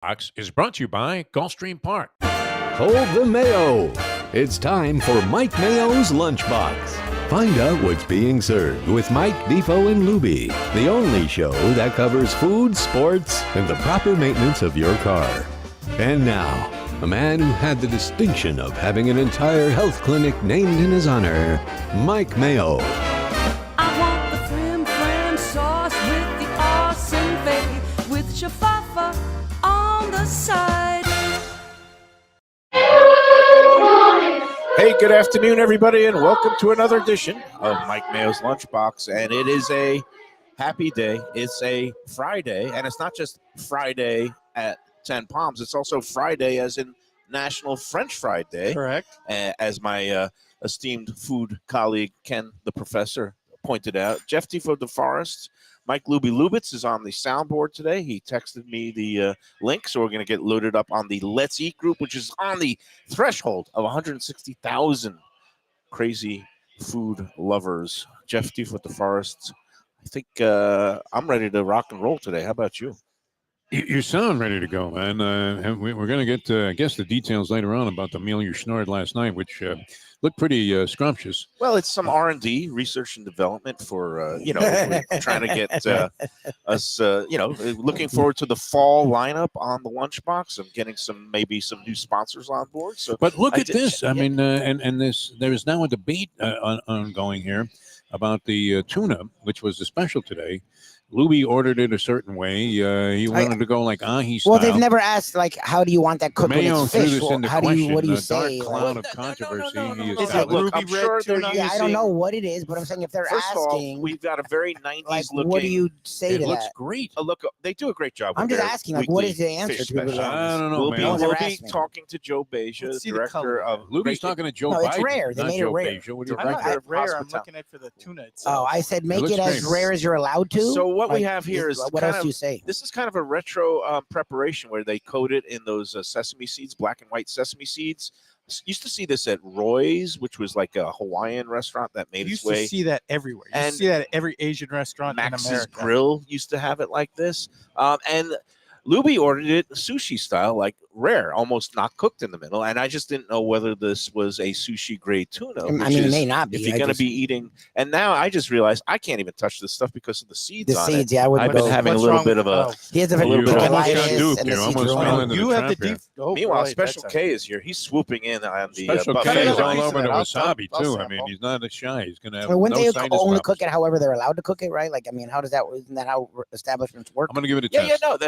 Box is brought to you by Gulfstream Park. Hold the Mayo. It's time for Mike Mayo's Lunchbox. Find out what's being served with Mike, Defo and Lubie, the only show that covers food, sports, and the proper maintenance of your car. And now, a man who had the distinction of having an entire health clinic named in his honor, Mike Mayo. I want the flim flam sauce with the awesome fave with shafafa on the side. Hey, good afternoon, everybody, and welcome to another edition of Mike Mayo's Lunchbox. And it is a happy day. It's a Friday, and it's not just Friday at 10 Palms. It's also Friday as in National French Fry Day. Correct. As my esteemed food colleague, Ken, the professor, pointed out. Jeff Defo of the Forest, Mike Lubie Lubitz is on the soundboard today. He texted me the link, so we're going to get loaded up on the Let's Eat group, which is on the threshold of 160,000 crazy food lovers. Jeff Defo of the Forest, I think I'm ready to rock and roll today. How about you? You sound ready to go, man. And we're going to get, I guess, the details later on about the meal you schnorred last night, which looked pretty scrumptious. Well, it's some R&D, research and development for, we're trying to get us, looking forward to the fall lineup on the Lunchbox and getting maybe some new sponsors on board. So, But look at this. I mean, and there is now a debate ongoing here about the tuna, which was the special today. Lubie ordered it a certain way. He wanted to go like ahi style. Well, they've never asked, like, how do you want that cooked when Mayo it's threw fish? this Well, into how do question. you, what do you The dark say? cloud Like, of controversy. no. Is it Look, I'm ruby sure red they're tuna? yeah, I don't using- know what it is, but I'm saying if they're First of all, asking, we've got a very 90s like, looking. what do you say It to looks that? great. Look, they do a great job. I'm with just their asking, like, what weekly is the answer fish to be special. I don't know, We'll man. No one's ever be asked me. talking to Joe Beja, Let's see the director color. of. Lubie's talking to Joe No, it's Biden, rare. They not made it Joe rare. Beja. What are you I'm Director not talking at of rare. I'm hospitality. looking at for the tuna itself. Oh, I said make looks it as great. rare as you're allowed to. So what we Like, have here is what kind else of- do you say? This is kind of a retro preparation where they coat it in those sesame seeds, black and white sesame seeds. Used to see this at Roy's, which was like a Hawaiian restaurant that made You its used way. to see that everywhere. You And see that at every Asian restaurant Max's in America. Grill used to have it like this. And Lubie ordered it sushi style, like rare, almost not cooked in the middle. And I just didn't know whether this was a sushi grade tuna. I which mean, it is, may not be. if you're I going to just- be eating. And now I just realized I can't even touch this stuff because of the seeds the on seeds. it. Yeah, I would I've been go. having a What's little wrong bit with- of a. He has the a little bit of almost got colitis duped. and You the almost seeds fell ruined. into the You have the trap here. deep. Oh, Meanwhile, boy, Special that's K is here. He's swooping in on the Special buffet K is line. all line. over the I'll- wasabi, I'll too. I sample. mean, he's not as shy. He's going to have Well, wouldn't no they sinus only problems. cook it however they're allowed to cook it, right? Like, I mean, how does that? Isn't that how establishments work? I'm going to give it a Yeah, test. no,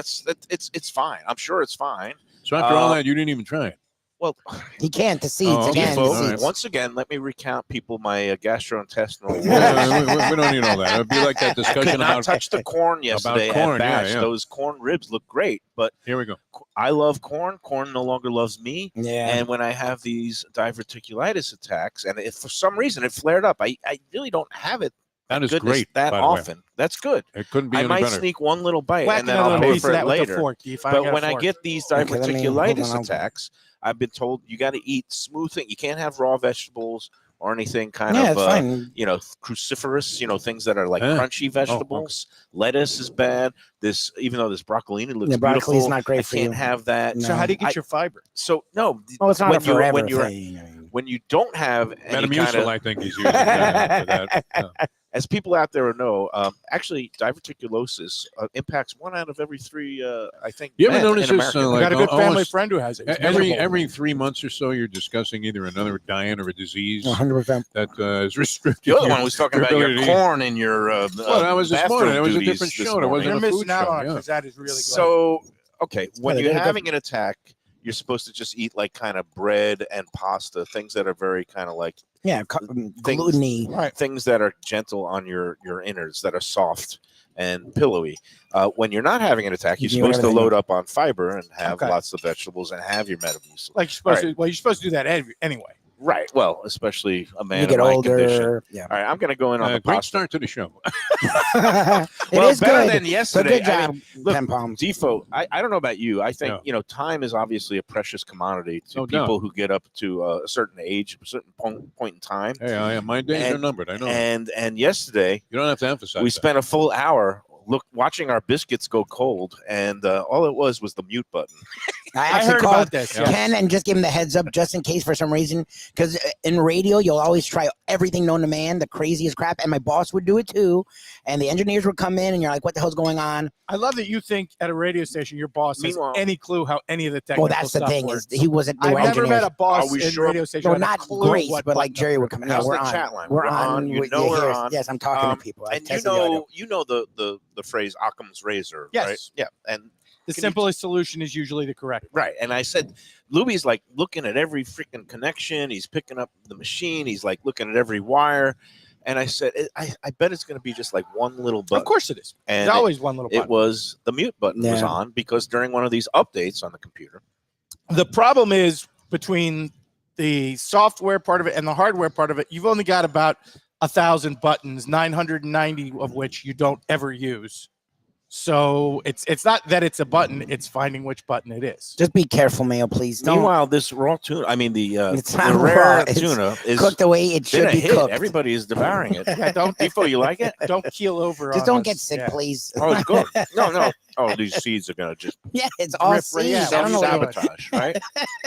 it's fine. I'm sure it's fine. So after all Uh, that, you didn't even try it. Well, He can't. The seeds Oh, again. Defo, The all right. seeds. once again, let me recount people my gastrointestinal. We don't need all that. It'd be like that I could discussion not about. touch the corn yesterday corn, at yeah, Bash. yeah. Those corn ribs look great, but Here we go. I love corn. Corn no longer loves me. Yeah. And when I have these diverticulitis attacks, and if for some reason it flared up, I really don't have it. That is goodness, great. that by the way. often. That's good. It couldn't be I any might better. sneak one little bite Whack and then another I'll pay piece for of it that with a later. fork, Keith. But when I get these Okay, let me- hold diverticulitis on, I'll- attacks, I've been told you got to eat smooth thing. You can't have raw vegetables or anything kind Yeah, of it's fine. cruciferous, things that are like Huh. crunchy vegetables. Lettuce is bad. This, even though this broccolini looks The broccoli is beautiful, not great I for can't you. have that. No. So how do you get I- your fiber? So no, Well, it's not when a forever when you're thing. I mean. when you don't have any Metamucil, kind of, I think he's using for that. as people out there know, actually diverticulosis impacts 1 out of every 3. I think. You ever men notice in this, America. like, I got a good family almost friend who has it. It's every miserable. 3 months or so, you're discussing either another diet or a disease 100%. that is restricted. The other your- one was talking your about your ability to eat. corn and your. Well, that was this morning. That was a bathroom different duties this show. That wasn't You're a morning. food missing out show, on it yeah. because that is really good. So, okay, when Yeah, you're they're having an attack, you're supposed to just eat like kind of bread and pasta, things that are very kind of like Yeah, Things- gluttony. right. things that are gentle on your innards, that are soft and pillowy. When you're not having an attack, you're You do supposed to everything. load up on fiber and have Okay. lots of vegetables and have your Metamucil. Like you're supposed to. Well, you're supposed to do that anyway. Right. Well, especially a man You of get my condition. older. Yeah. All right, I'm going to go in on the Great pasta. start to the show. It Well, is better good. than So yesterday. good I job, mean, look, 10 Palms. Defo, I don't know about you. I think, Yeah. time is obviously a precious commodity to No doubt. people who get up to a certain age, a certain point in time. Hey, my days are And- numbered. I know. And yesterday, You don't have to emphasize we that. spent a full hour watching our biscuits go cold, and all it was the mute button. I I actually heard called about this. Yeah. Ken and just give him the heads up just in case for some reason, because in radio you'll always try everything known to man, the craziest crap, and my boss would do it too, and the engineers would come in and you're like, what the hell's going on? I love that you think at a radio station your boss has Meanwhile- any clue how any of the technical Well, that's the stuff thing works. is he wasn't. They I've were never engineers. met a boss Are we in sure? radio station. No, who had a not clue Grace, what but like button Jerry number. would come in. How's we're the on. chat line? We're on. You Yeah, know we're here's- on. Yes, I'm talking to people. I And tested the audio. you know the phrase Occam's razor, Yes. right? Yeah, and The Can you- simplest solution is usually the correct one. right. And I said, Lubie's like looking at every freaking connection. He's picking up the machine. He's like looking at every wire. And I said, I bet it's going to be just like one little button. Of course it is. And There's always one little it button. was the mute button was Yeah. on because during one of these updates on the computer. The problem is between the software part of it and the hardware part of it, you've only got about 1,000 buttons, 990 of which you don't ever use. So it's not that it's a button; it's finding which button it is. Just be careful, Mayo, please. Don't Meanwhile, this raw tuna, I mean the It's not rare raw, it's tuna is cook the way it been should a be hit. cooked. Everybody is devouring it. Yeah, don't Defo, you like it? don't keel over. Just on don't us. get sick, Yeah. please. Oh, it's good. No. Oh, these seeds are gonna just Yeah, it's all Rip right seeds. out. I don't know what it sabotage, right?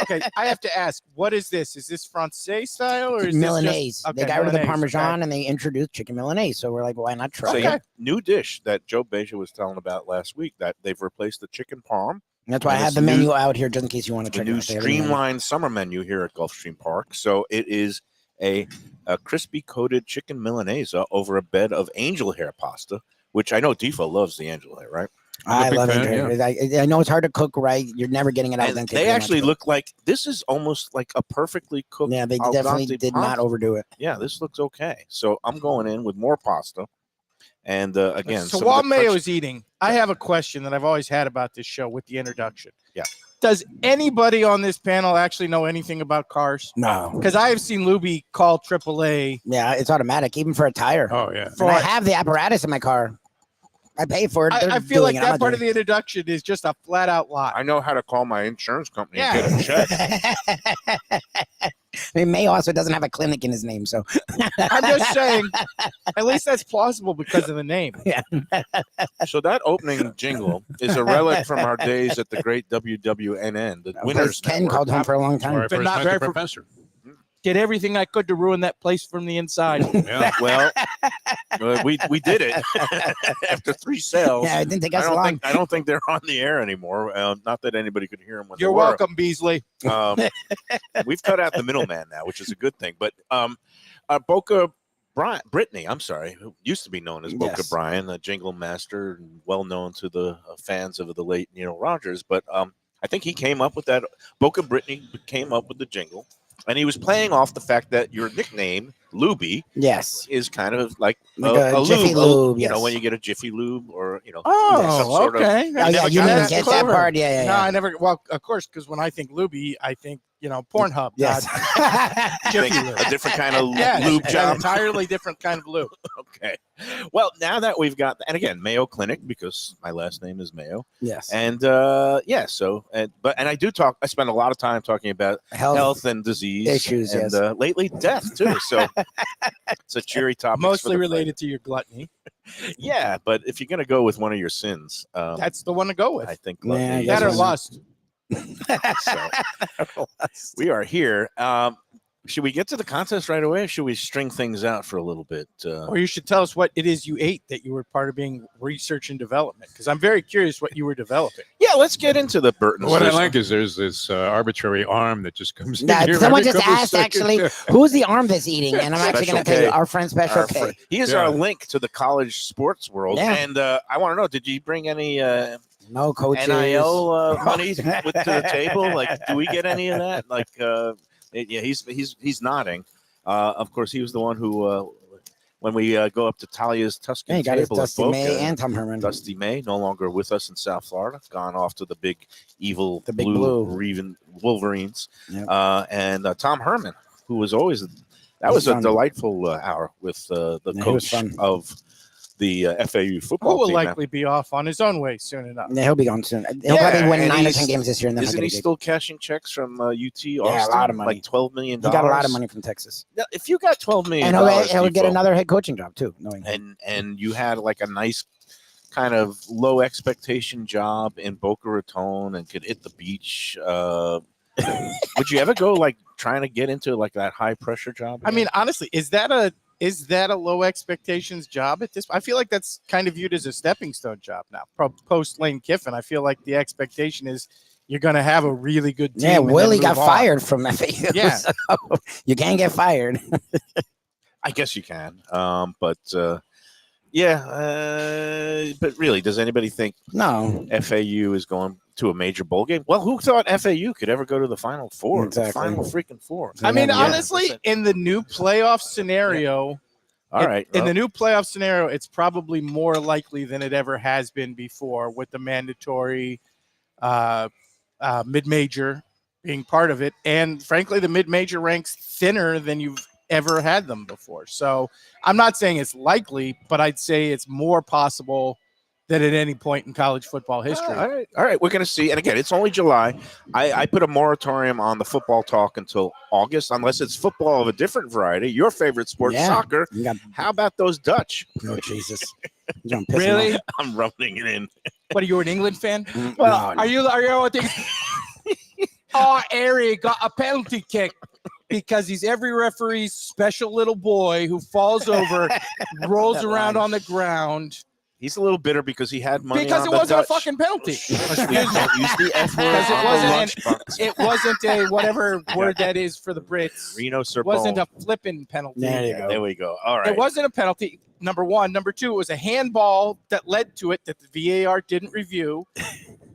Okay, I have to ask, what is this? Is this Francais style or is Milanese. This just, They got rid of the Milanese, Parmesan okay. and they introduced chicken Milanese. So we're like, why not try So, it? yeah, new dish that Joe Beja was telling about last week that they've replaced the chicken parm. That's why I and have it's the new- menu out here just in case you want to The check it new out. They have the menu. streamlined summer menu here at Gulfstream Park. So it is a crispy coated chicken Milanese over a bed of angel hair pasta, which I know Defo loves the angel hair, right? I'm a I big love fan, it. I know it's hard to cook right. You're never getting it out. And they actually look like this is almost like a perfectly cooked. Yeah, they al definitely dente did not pasta. overdo it. Yeah, this looks okay. So I'm going in with more pasta. And again, So some of while the Mayo crunch- is eating, I have a question that I've always had about this show with the introduction. Yeah. Does anybody on this panel actually know anything about cars? No. Because I have seen Lubie call AAA. Yeah, it's automatic, even for a tire. Oh yeah. And I have the apparatus in my car. I pay for it. They're I feel like doing it. I'm that not part of doing the introduction is just a flat out lie. I know how to call my insurance company Yeah. and get a check. it. I mean, May also doesn't have a clinic in his name, so I'm just saying, at least that's plausible because of the name. So that opening jingle is a relic from our days at the great WWNN, the Winners Ken Network. called home for a long time. Sorry, But first not met very the pro- professor. Did everything I could to ruin that place from the inside. Yeah. Well, we did it after 3 sales. Yeah, it didn't take us long. I don't think they're on the air anymore. Not that anybody could hear them when You're they were. welcome, Beasley. We've cut out the middleman now, which is a good thing. But Brittany, I'm sorry, who used to be known as Boca Yes. Brian, a jingle master, and well known to the fans of the late Neil Rogers. But I think he came up with that. Boca Brittany came up with the jingle, and he was playing off the fact that your nickname, Lubie, Yes. is kind of like Like a Jiffy Lube, you know, yes. when you get a Jiffy Lube or, some Oh, sort of. okay. Oh, yeah, never you got didn't that get clever. that part. Yeah, yeah, No, yeah. I never. Well, of course, because when I think Lubie, I think Pornhub. Yes. I Jiffy think Lube. a different kind of Yes, lube an job. entirely different kind of lube. Okay. Well, now that we've got, and again, Mayo Clinic, because my last name is Mayo. Yes. And I do talk, I spend a lot of time talking about health and disease issues, and yes. lately death too. So it's a cheery topic. Mostly related to your gluttony. Yeah. But if you're going to go with one of your sins, That's the one to go with. I think Yeah, gluttony that's That or is- one. lust. So we are here. Should we get to the contest right away? Or should we string things out for a little bit? Or you should tell us what it is you ate that you were part of being research and development. Because I'm very curious what you were developing. Yeah, let's get into the Burton. What I system. like is there's this arbitrary arm that just comes in Now, here. someone every just couple of asked seconds. actually, who's the arm that's eating? And I'm actually Special going to tell you, K. our friend Special Our K. friend- He is Yeah. our link to the college sports world. Yeah. And I want to know, did you bring any No coaches. NIL money to the table? Like, do we get any of that? Like, yeah, he's nodding. Of course, he was the one who, when we go up to Talia's Yeah, Tuscan he got his table at Dusty Boca, May and Tom Herman. Dusty May, no longer with us in South Florida, gone off to the big evil The big blue. Raven Wolverines. Yep. And Tom Herman, who was always that was fun. a delightful hour with the Yeah, he was coach fun. of the FAU football Who will team. now. likely be off on his own way soon enough. Yeah, he'll be gone soon. He'll Yeah, probably win and 9 or he's- 10 games this year. And then Isn't he'll he get a gig. still cashing checks from UT Austin? Yeah, a lot of money. Like $12 million. He got a lot of money from Texas. Now, if you got $12 million, And he'll get Defo, another head coaching job, too. Knowing him. and you had like a nice kind of low expectation job in Boca Raton and could hit the beach, would you ever go like trying to get into like that high pressure job I again? mean, honestly, is that a low expectations job at this? I feel like that's kind of viewed as a stepping stone job now. Post Lane Kiffin, I feel like the expectation is you're going to have a really good team. Yeah, and then Willie move got on. fired from FAU. Yeah. So you can't get fired. I guess you can, but but really, does anybody think No. FAU is going to a major bowl game? Well, who thought FAU could ever go to the Final Four? Exactly. The Final freaking Four. I mean, Yeah. honestly, Listen. in the new playoff scenario, All right. in the new playoff scenario, it's probably more likely than it ever has been before with the mandatory mid-major being part of it. And frankly, the mid-major ranks thinner than you've ever had them before. So I'm not saying it's likely, but I'd say it's more possible than at any point in college football history. All right. We're going to see. And again, it's only July. I put a moratorium on the football talk until August, unless it's football of a different variety. Your favorite sport, Yeah. soccer. You got, How about those Dutch? oh, Jesus. You're gonna piss me Really? off. I'm rubbing it in. What, are you an England fan? Well, Are you thinking, oh, Ari got a penalty kick because he's every referee's special little boy who falls over, rolls That around line. on the ground He's a little bitter because he had money because on it the wasn't Dutch. a fucking penalty. We can't use the F word Because it on wasn't the lunchbox. It wasn't a whatever word that is for the Brits. Reno It Serpent. wasn't a flipping penalty. There you go. There we go. All right. It wasn't a penalty. Number one. Number two, it was a handball that led to it that the VAR didn't review.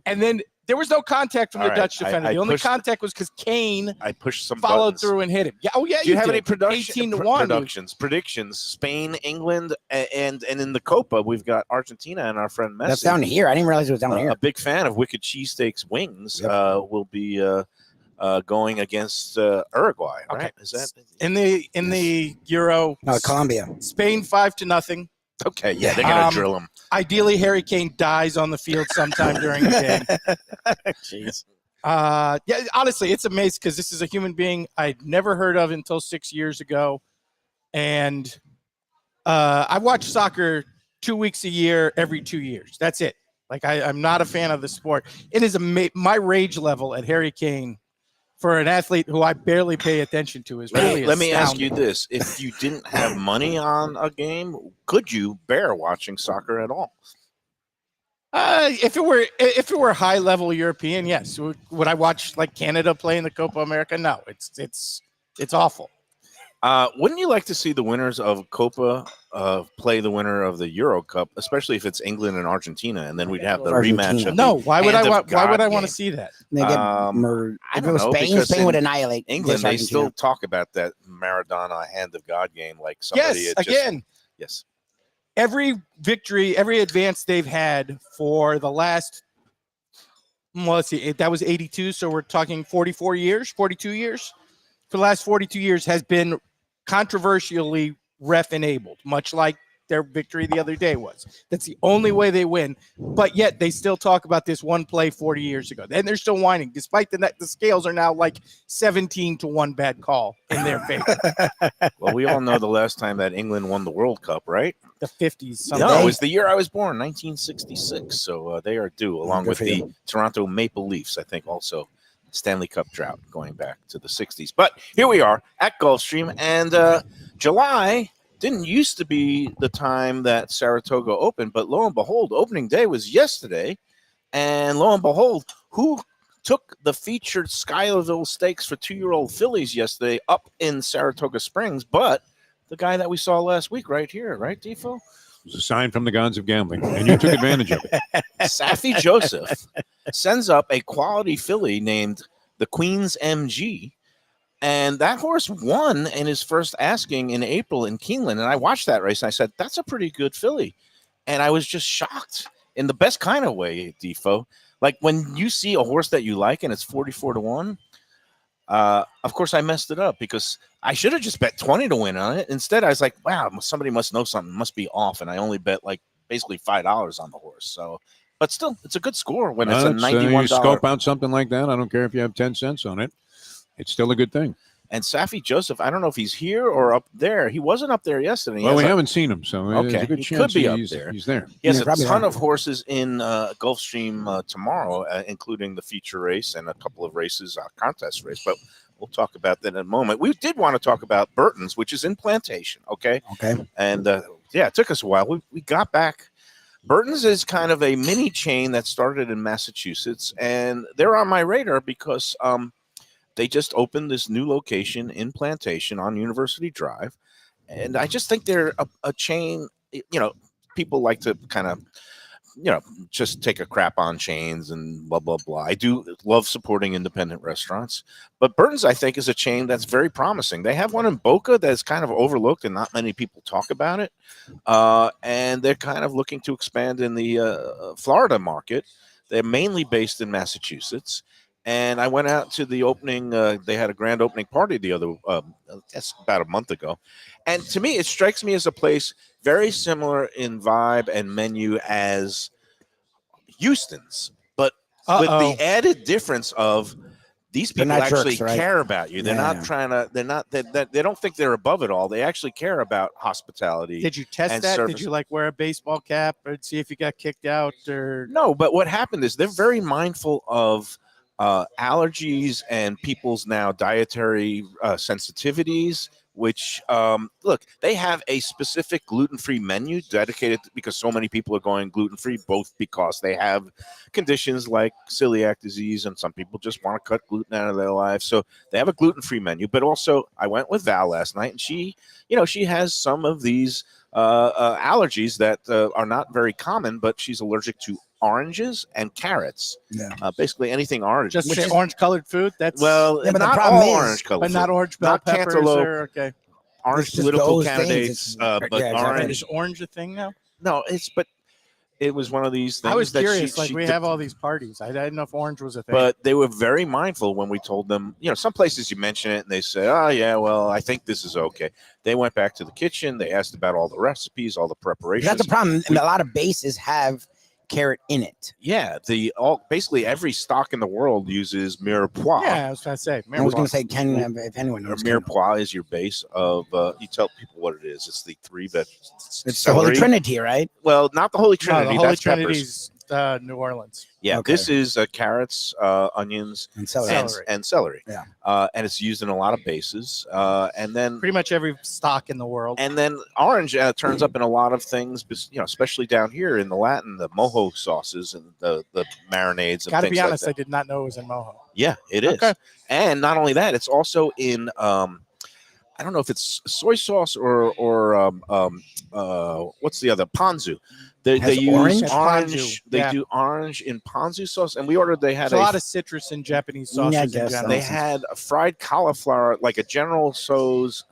And then there was no contact from All the right. Dutch defender. I The only pushed- contact was because Kane I pushed some followed buttons. through and hit him. Yeah. Oh, yeah. Do you have did. any production 18-1. predictions? Spain, England, and in the Copa, we've got Argentina and our friend Messi. that's down here. I didn't realize it was down here. A big fan of Wicked Cheesesteaks Wings. Yep. Will be going against Uruguay. Right? Okay. Is that In the Euro, No, Colombia. Spain 5-0. okay? Yeah, they're gonna drill them. Ideally, Harry Kane dies on the field sometime during the game. Jeez. Yeah, honestly, it's amazing because this is a human being I'd never heard of until 6 years ago, and I watch soccer 2 weeks a year, every 2 years. That's it. Like I'm not a fan of the sport. It is my rage level at Harry Kane for an athlete who I barely pay attention to is really Let me ask you astounding. this: if you didn't have money on a game, could you bear watching soccer at all? If it were high level European, yes. Would I watch like Canada play in the Copa America? No, it's awful. Wouldn't you like to see the winners of Copa play the winner of the Euro Cup, especially if it's England and Argentina, and then we'd have the Argentina. rematch? Of No, the why would Hand of Why would God I want game. to see that? They get I murdered. If it don't was know, Spain, because Spain in would annihilate England, this they Argentina. still talk about that Maradona Hand of God game like somebody. Yes, had just, again, yes. every victory, every advance they've had for the last, well, let's see, that was 82, so we're talking 44 years, 42 years. For the last 42 years has been controversially ref enabled, much like their victory the other day was. That's the only way they win, but yet they still talk about this one play 40 years ago. And they're still whining, despite the scales are now like 17-1 bad call in their favor. Well, we all know the last time that England won the World Cup, right? The 50s. No, someday. it was the year I was born, 1966. So they are due, along Good with for the you. Toronto Maple Leafs. I think also Stanley Cup drought going back to the 60s. But here we are at Gulfstream, and July didn't used to be the time that Saratoga opened, but lo and behold, opening day was yesterday, and lo and behold, who took the featured Schuylerville Stakes for 2-year-old fillies yesterday up in Saratoga Springs, but the guy that we saw last week right here, right, Defo? It was a sign from the gods of gambling, and you took advantage of it. Safi Joseph sends up a quality filly named the Queen's MG, and that horse won in his first asking in April in Keeneland. And I watched that race, and I said, that's a pretty good filly. And I was just shocked in the best kind of way, Defo. Like when you see a horse that you like and it's 44-1, of course I messed it up because I should have just bet 20 to win on it. Instead, I was like, wow, somebody must know something, must be off. And I only bet like basically $5 on the horse. So, but still, it's a good score when it's a It's, $91. you scope out something like that. I don't care if you have 10 cents on it. It's still a good thing. And Safi Joseph, I don't know if he's here or up there. He wasn't up there yesterday. Well, we haven't seen him, so there's Okay, a good he chance could be up he's there. He's there. He has Yeah, a probably ton not. of horses in Gulfstream tomorrow, including the feature race and a couple of races, contest race. But we'll talk about that in a moment. We did want to talk about Burton's, which is in Plantation. Okay. And yeah, it took us a while. We got back. Burton's is kind of a mini chain that started in Massachusetts, and they're on my radar because they just opened this new location in Plantation on University Drive. And I just think they're a chain. People like to kind of, just take a crap on chains and blah, blah, blah. I do love supporting independent restaurants. But Burton's, I think, is a chain that's very promising. They have one in Boca that's kind of overlooked and not many people talk about it. And they're kind of looking to expand in the Florida market. They're mainly based in Massachusetts. And I went out to the opening. They had a grand opening party that's about a month ago. And to me, it strikes me as a place very similar in vibe and menu as Houston's, but with the added difference of these people actually jerks, right? care about you. They're not trying to. They're not. They don't think they're above it all. They actually care about hospitality. Did you test that? Service. Did you wear a baseball cap or see if you got kicked out or no? But what happened is they're very mindful of allergies and people's now dietary sensitivities, which look, they have a specific gluten-free menu dedicated because so many people are going gluten-free, both because they have conditions like celiac disease and some people just want to cut gluten out of their lives. So they have a gluten-free menu, but also I went with Val last night and she has some of these allergies that are not very common, but she's allergic to oranges and carrots. Basically anything orange. just orange colored food? That's Well, Yeah, but the not problem all is- orange color, but not orange bell not peppers cantaloupe. okay. Orange It's just political those things. candidates, It's- but yeah, exactly. orange. Is orange a thing now? No, but it was one of these things. I was that curious. she We have all these parties. I didn't know if orange was a thing. But they were very mindful when we told them, some places you mention it and they say, oh, yeah, well, I think this is okay. They went back to the kitchen. They asked about all the recipes, all the preparations. That's the problem. A lot of bases have carrot in it. Yeah, basically every stock in the world uses mirepoix. yeah, I was trying to say. I was going to say, if anyone knows, Mirepoix is your base of. You tell people what it is. It's the three it's the Holy Trinity, right? Well, not the Holy Trinity. the Holy That's peppers. Trinity's New Orleans. Yeah, Okay. this is carrots, onions, And celery. and celery. Yeah. And it's used in a lot of bases. And then Pretty much every stock in the world. And then orange turns up in a lot of things, especially down here in the Latin, the mojo sauces and the marinades and Got to things be honest, like I that. did not know it was in Mojo. Yeah, it is. Okay. And not only that, it's also in I don't know if it's soy sauce or what's the other ponzu. They Has use orange? orange. Ponzu, They yeah. do orange in ponzu sauce, and we ordered. They had There's a lot of citrus in Japanese sauces Yeah, I in guess so. general. they had a fried cauliflower, like a General Tso's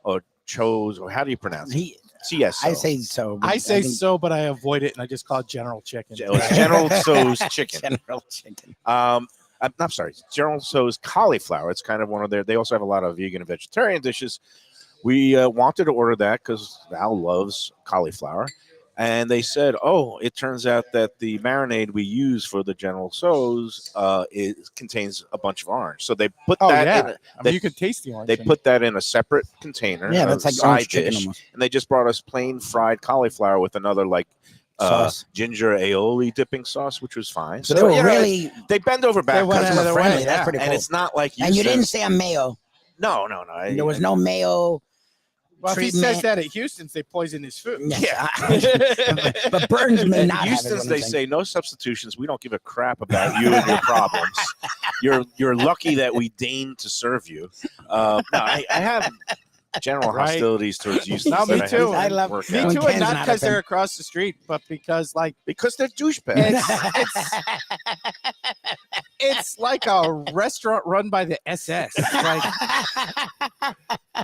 or Cho's, or how do you pronounce it? Yes, I say so. but I say think so, but I avoid it and I just call it General Chicken. General Tso's chicken. General chicken. I'm sorry, General Tso's cauliflower. It's kind of one of their. They also have a lot of vegan and vegetarian dishes. We wanted to order that because Val loves cauliflower, and they said, "Oh, it turns out that the marinade we use for the General Tso's contains a bunch of orange." So they put Oh, that. yeah. In I mean, they- you could taste the orange. they in it. put that in a separate container. Yeah, a that's like side orange chicken dish, almost. and they just brought us plain fried cauliflower with another Sauce. ginger aioli dipping sauce, which was fine. So they were you know, really they bend over They backwards, went out of customer their friendly. way, That's yeah. pretty and cool. it's not like And you didn't said- say a mayo. No. There was no mayo. Well, if he treatment. says that at Houston's, they poison his food. Yeah. But Burns may In not have it, Houston's, is what they I'm saying. say no substitutions. We don't give a crap about you and your problems. You're lucky that we deign to serve you. No, I have general Right. hostilities towards Houston. No, me too. I love- work Me out. too, Ken's and not not a because fan. they're across the street, but because because they're douchebags. it's like a restaurant run by the SS. It's like,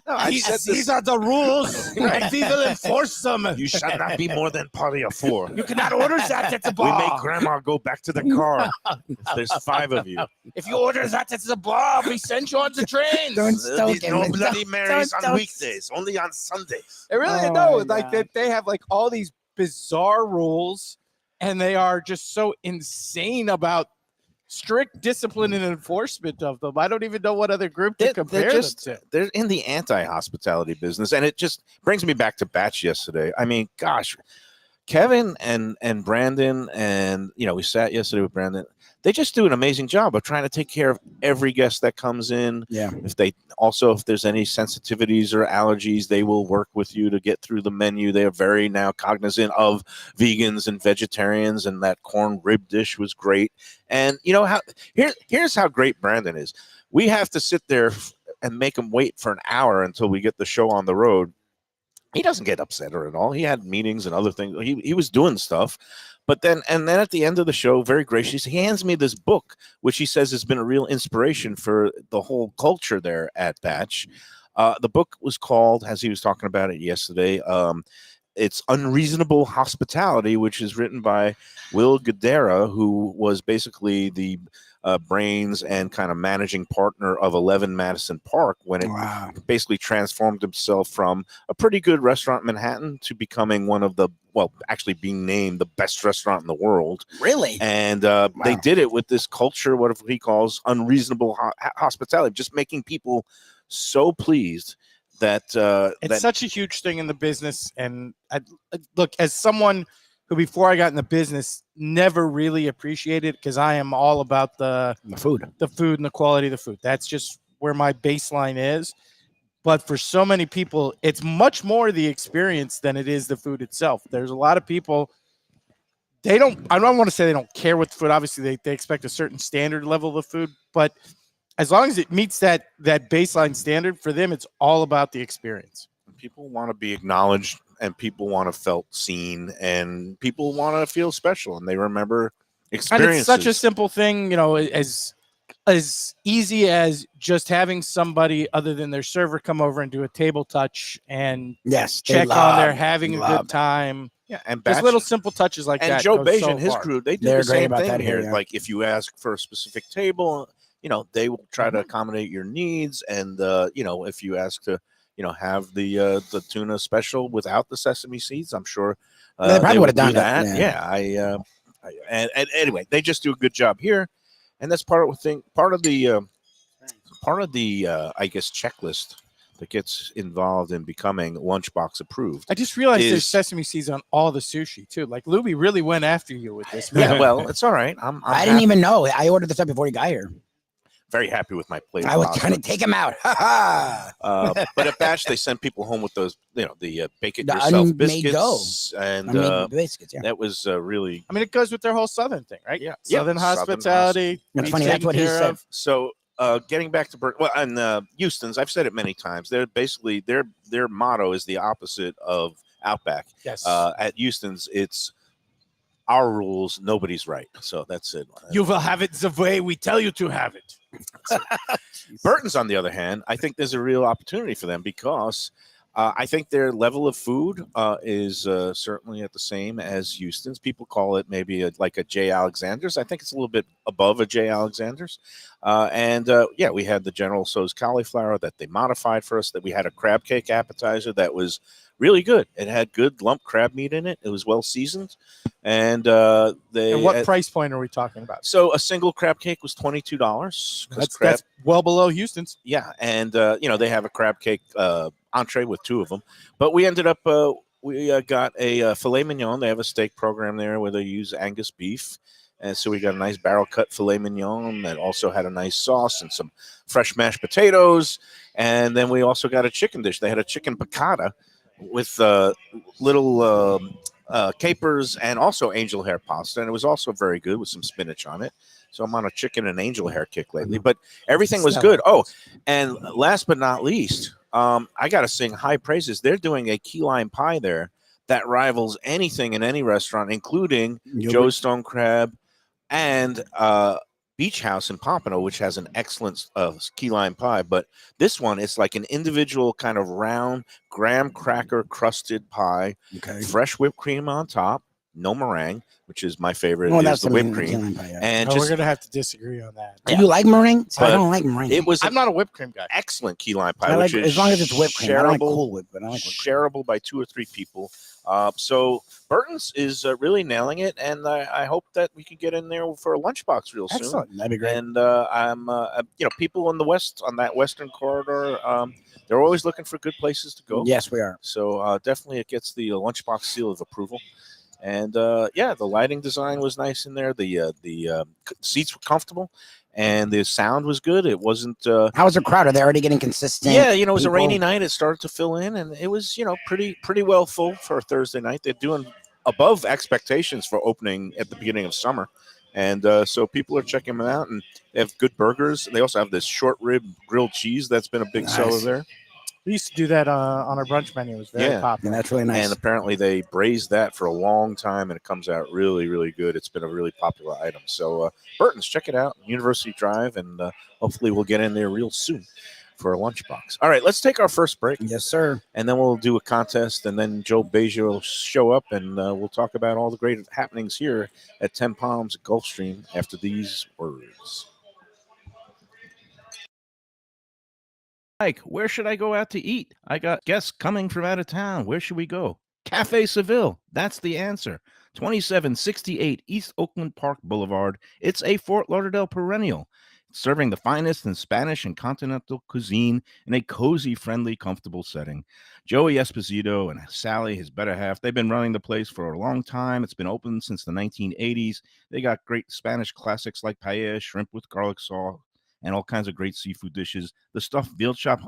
No, I said this. these are the rules, and we will enforce them. You shall not be more than party of four. You cannot order that at the We bar. make grandma go back to the car. There's 5 of you. If you order that at the bar, we send you on the train. Don't There's stoke no him. Bloody Marys on don't- weekdays, only on Sundays. They really Oh know, my like God. they have like all these bizarre rules, and they are just so insane about strict discipline and enforcement of them. I don't even know what other group to compare them to. They're in the anti-hospitality business, and it just brings me back to Batch yesterday. I mean, gosh, Kevin and Brandon, and we sat yesterday with Brandon. They just do an amazing job of trying to take care of every guest that comes in. Yeah. If there's any sensitivities or allergies, they will work with you to get through the menu. They are very now cognizant of vegans and vegetarians, and that corn rib dish was great. And here's how great Brandon is. We have to sit there and make him wait for an hour until we get the show on the road. He doesn't get upset at all. He had meetings and other things. He was doing stuff. But then at the end of the show, very gracious, he hands me this book, which he says has been a real inspiration for the whole culture there at Batch. The book was called, as he was talking about it yesterday, it's Unreasonable Hospitality, which is written by Will Guidara, who was basically the brains and kind of managing partner of 11 Madison Park when it basically transformed himself from a pretty good restaurant in Manhattan to becoming one of the, actually being named the best restaurant in the world. Really? And they did it with this culture, what he calls unreasonable hospitality, just making people so pleased that it's such a huge thing in the business. And look, as someone who before I got in the business never really appreciated, because I am all about the food and the quality of the food. That's just where my baseline is. But for so many people, it's much more the experience than it is the food itself. There's a lot of people, I don't want to say they don't care what the food. Obviously, they expect a certain standard level of food, but as long as it meets that baseline standard, for them, it's all about the experience. People want to be acknowledged, and people want to feel seen, and people want to feel special, and they remember experiences. And it's such a simple thing, as easy as just having somebody other than their server come over and do a table touch and check on they're having a good time. Yeah, and just little simple touches like that. And Joe Beige and his crew, they do the same thing here. Yeah. Like if you ask for a specific table, they will try to accommodate your needs. And if you ask to, have the tuna special without the sesame seeds, I'm sure they probably would have done that. Yeah. And anyway, they just do a good job here, and that's part of the I guess checklist that gets involved in becoming Lunchbox approved. I just realized there's sesame seeds on all the sushi too. Like Lubie really went after you with this. Yeah, well, it's all right. I didn't even know. I ordered this up before he got here. Very happy with my plate. I was trying to take him out. But at Batch, they send people home with those, the bake it yourself biscuits, and biscuits. Yeah, that was really. I mean, it goes with their whole Southern thing, right? Yeah, Southern hospitality. That's funny. That's what he said. So, getting back to Houston's, I've said it many times. They're basically their motto is the opposite of Outback. Yes. At Houston's, it's our rules, nobody's right. So that's it. You will have it the way we tell you to have it. Burton's, on the other hand, I think there's a real opportunity for them because I think their level of food is certainly at the same as Houston's. People call it maybe like a J. Alexander's. I think it's a little bit above a J. Alexander's. We had the General Tso's cauliflower that they modified for us. That we had a crab cake appetizer that was really good. It had good lump crab meat in it. It was well seasoned. And And what price point are we talking about? So a single crab cake was $22. That's well below Houston's. Yeah, and they have a crab cake entree with two of them. But we ended up we got a filet mignon. They have a steak program there where they use Angus beef. And so we got a nice barrel cut filet mignon that also had a nice sauce and some fresh mashed potatoes. And then we also got a chicken dish. They had a chicken piccata with little capers and also angel hair pasta. And it was also very good with some spinach on it. So I'm on a chicken and angel hair kick lately. But everything was good. Oh, and last but not least, I got to sing high praises. They're doing a key lime pie there that rivals anything in any restaurant, including Joe's Stone Crab and Beach House in Pompano, which has an excellent key lime pie. But this one is like an individual kind of round graham cracker crusted pie, fresh whipped cream on top, no meringue, which is my favorite. Well, There's that's the the whipped key cream, lime pie, yeah. and Oh, we're just gonna have to disagree on that. Do you like meringue? See, I But don't like meringue. it was I'm not a whipped cream guy. excellent key lime pie, I like which is as long as it's whipped cream. I don't like shareable- Cool Whip, but I like whipped cream. shareable by 2 or 3 people. So Burton's is really nailing it, and I hope that we can get in there for a lunchbox real soon. Excellent. That'd be great. And I'm, people in the west on that western corridor, they're always looking for good places to go. Yes, we are. So definitely, it gets the lunchbox seal of approval. And the lighting design was nice in there. The seats were comfortable, and the sound was good. It wasn't. How was the crowd? Are they already getting consistent? Yeah, it was a people? rainy night. It started to fill in, and it was pretty well full for a Thursday night. They're doing above expectations for opening at the beginning of summer, and so people are checking them out. And they have good burgers. They also have this short rib grilled cheese that's been a big seller Nice. there. We used to do that on our brunch menu. It was very Yeah. popular. Yeah, that's really nice. And apparently they braised that for a long time, and it comes out really, really good. It's been a really popular item. So Burton's, check it out, University Drive, and hopefully we'll get in there real soon for a lunchbox. All right, let's take our first break, Yes, sir. and then we'll do a contest, and then Joe Beja will show up, and we'll talk about all the great happenings here at 10 Palms at Gulfstream after these words. Mike, where should I go out to eat? I got guests coming from out of town. Where should we go? Cafe Seville. That's the answer. 2768 East Oakland Park Boulevard. It's a Fort Lauderdale perennial. It's serving the finest in Spanish and continental cuisine in a cozy, friendly, comfortable setting. Joey Esposito and Sally, his better half, they've been running the place for a long time. It's been open since the 1980s. They got great Spanish classics like paella, shrimp with garlic sauce, and all kinds of great seafood dishes. The stuffed veal chop,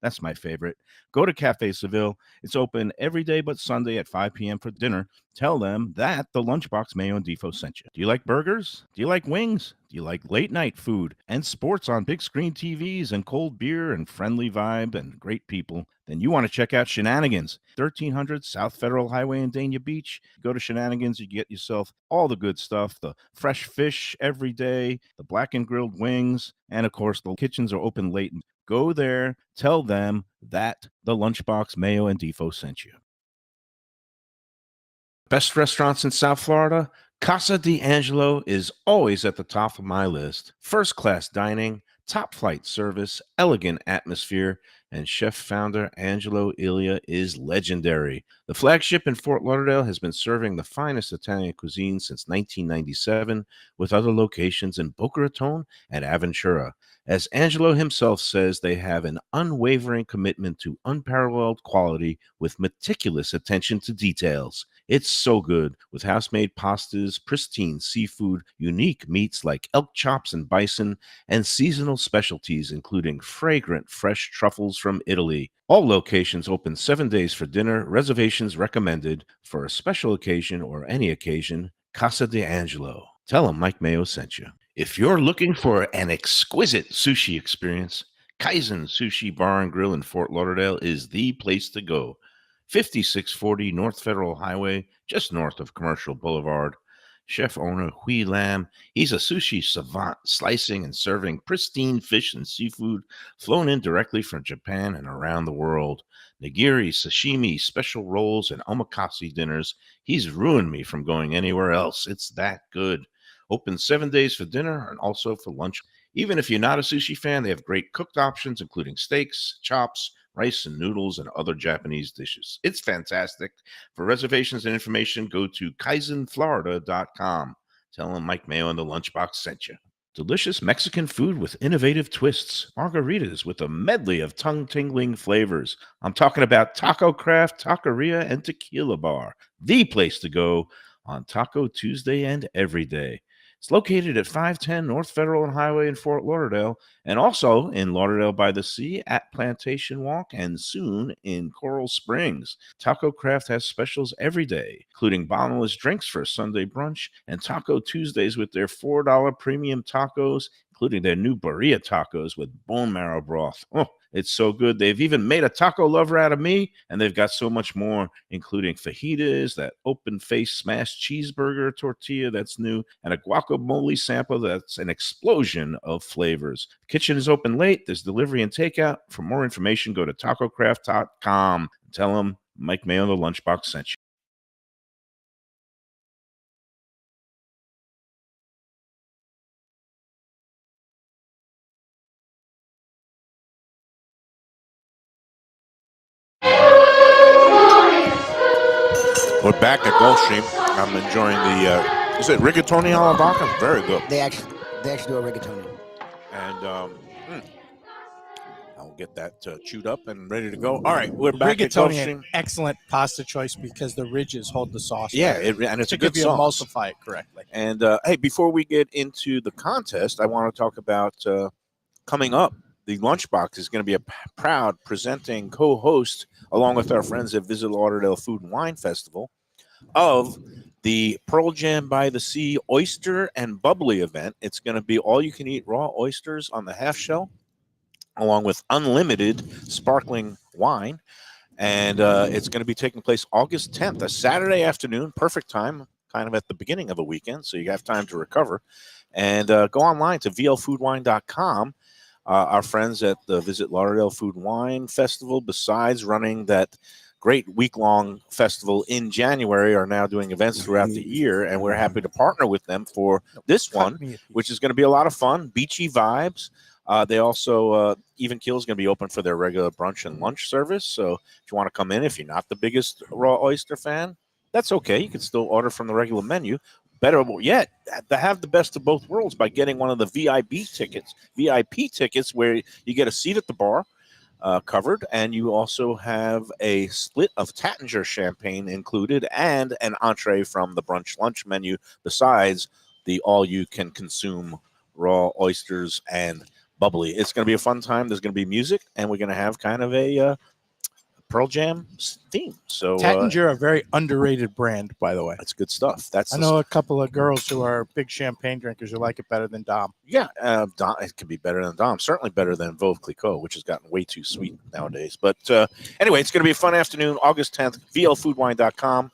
that's my favorite. Go to Cafe Seville. It's open every day but Sunday at 5 p.m. for dinner. Tell them that the Lunchbox Mayo and Defo sent you. Do you like burgers? Do you like wings? Do you like late night food and sports on big screen TVs and cold beer and friendly vibe and great people? Then you want to check out Shenanigans, 1300 South Federal Highway in Dania Beach. Go to Shenanigans, you get yourself all the good stuff, the fresh fish every day, the blackened grilled wings, and of course, the kitchens are open late. Go there, tell them that the Lunchbox Mayo and Defo sent you. Best restaurants in South Florida? Casa D'Angelo is always at the top of my list. First class dining, top flight service, elegant atmosphere, and chef founder Angelo Ilia is legendary. The flagship in Fort Lauderdale has been serving the finest Italian cuisine since 1997, with other locations in Boca Raton and Aventura. As Angelo himself says, they have an unwavering commitment to unparalleled quality with meticulous attention to details. It's so good, with house-made pastas, pristine seafood, unique meats like elk chops and bison, and seasonal specialties including fragrant fresh truffles from Italy. All locations open 7 days for dinner. Reservations recommended for a special occasion or any occasion. Casa D'Angelo. Tell them Mike Mayo sent you. If you're looking for an exquisite sushi experience, Kaizen Sushi Bar and Grill in Fort Lauderdale is the place to go. 5640 North Federal Highway, just north of Commercial Boulevard. Chef owner Hui Lam, he's a sushi savant, slicing and serving pristine fish and seafood flown in directly from Japan and around the world. Nigiri, sashimi, special rolls, and omakase dinners. He's ruined me from going anywhere else. It's that good. Open 7 days for dinner and also for lunch. Even if you're not a sushi fan, they have great cooked options, including steaks, chops, rice and noodles, and other Japanese dishes. It's fantastic. For reservations and information, go to kaizenflorida.com. Tell them Mike Mayo and the Lunchbox sent you. Delicious Mexican food with innovative twists. Margaritas with a medley of tongue-tingling flavors. I'm talking about Taco Craft, Taqueria, and Tequila Bar. The place to go on Taco Tuesday and every day. It's located at 510 North Federal and Highway in Fort Lauderdale, and also in Lauderdale by the Sea at Plantation Walk, and soon in Coral Springs. Taco Craft has specials every day, including bottomless drinks for a Sunday brunch, and Taco Tuesdays with their $4 premium tacos, including their new birria tacos with bone marrow broth. Oh, it's so good. They've even made a taco lover out of me, and they've got so much more, including fajitas, that open-faced smashed cheeseburger tortilla that's new, and a guacamole sample that's an explosion of flavors. The kitchen is open late. There's delivery and takeout. For more information, go to tacocraft.com. Tell them Mike Mayo, the Lunchbox, sent you. We're back at Gulfstream. I'm enjoying the, is it rigatoni alla vodka? Very good. They actually do a rigatoni. And I'll get that chewed up and ready to go. All right, we're back at Rigatoni, an Gulfstream. excellent pasta choice because the ridges hold the sauce. Yeah, better and it's to a good give you sauce. emulsify it correctly. And hey, before we get into the contest, I want to talk about coming up. The Lunchbox is going to be a proud presenting co-host, along with our friends at Visit Lauderdale Food and Wine Festival, of the Pearl Jam by the Sea Oyster and Bubbly event. It's going to be all-you-can-eat raw oysters on the half shell, along with unlimited sparkling wine. And it's going to be taking place August 10th, a Saturday afternoon, perfect time, kind of at the beginning of a weekend, so you have time to recover. And go online to vlfoodwine.com. Our friends at the Visit Lauderdale Food and Wine Festival, besides running that great week-long festival in January, are now doing events throughout the year, and we're happy to partner with them for this one, which is going to be a lot of fun, beachy vibes. They also, Even Keel is going to be open for their regular brunch and lunch service. So if you want to come in, if you're not the biggest raw oyster fan, that's okay. You can still order from the regular menu. Better yet, to have the best of both worlds by getting one of the VIP tickets where you get a seat at the bar covered, and you also have a split of Tattinger champagne included and an entree from the brunch lunch menu, besides the all-you-can-consume raw oysters and bubbly. It's going to be a fun time. There's going to be music, and we're going to have kind of a Pearl Jam theme. So Tattinger, a very underrated brand, by the way. that's good stuff. I know a couple of girls who are big champagne drinkers who like it better than Dom. Yeah, Dom, it can be better than Dom. Certainly better than Veuve Clicquot, which has gotten way too sweet nowadays. But anyway, it's going to be a fun afternoon, August 10th, vlfoodwine.com,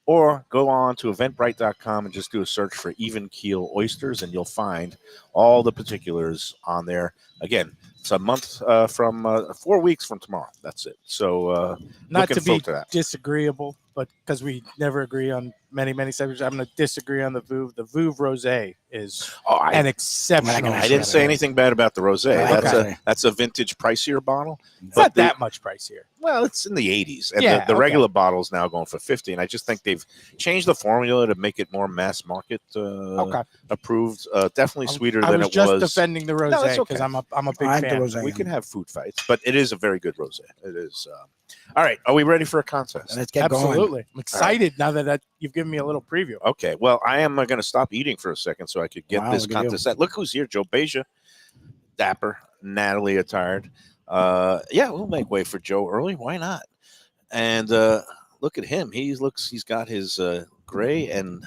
or go on to eventbrite.com and just do a search for Even Keel Oysters, and you'll find all the particulars on there. Again, it's a month from 4 weeks from tomorrow. That's it. So Not looking to be forward to that. disagreeable, but because we never agree on many subjects, I'm going to disagree on the Veuve. The Veuve Rosé is an exceptional. I didn't say anything bad about the rosé. Okay. That's a vintage pricier bottle. It's not that much pricier. Well, it's in the 80s, and Yeah, the okay. regular bottle is now going for 50. And I just think they've changed the formula to make it more mass market approved. Definitely sweeter I than was it just was. defending the No, rosé it's because okay. I'm a big I like the fan. rosé. We can have food fights, but it is a very good rosé. It is. All right, are we ready for a contest? Let's get going. Absolutely. I'm excited now that you've given me a little preview. Okay, well, I am going to stop eating for a second so I could get Wow, this look at you. contest set. Look who's here, Joe Beja, dapper, Natalie attired. Yeah, we'll make way for Joe early. Why not? And look at him. He's got his gray and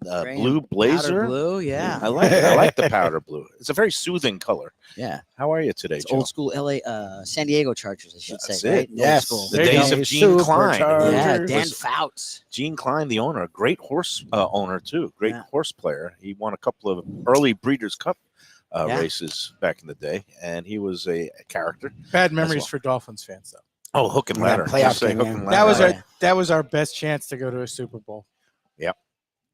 blue blazer. Powder blue, yeah. I like the powder blue. It's a very soothing color. Yeah. How are you today, It's Joe? old school LA, San Diego Chargers, I should That's say. it. Right? Old Yes. school. The There you days go. of Gene Klein. Yeah, Superchargers. Dan Fouts. Gene Klein, the owner, a great horse owner too, great Yeah. horse player. He won a couple of early Breeders' Cup Yeah. races back in the day, and he was a character. Bad memories well. for Dolphins fans, though. Oh, hook and Yeah, ladder. playoff Just say game, hook yeah. and That was ladder. Yeah. our best chance to go to a Super Bowl.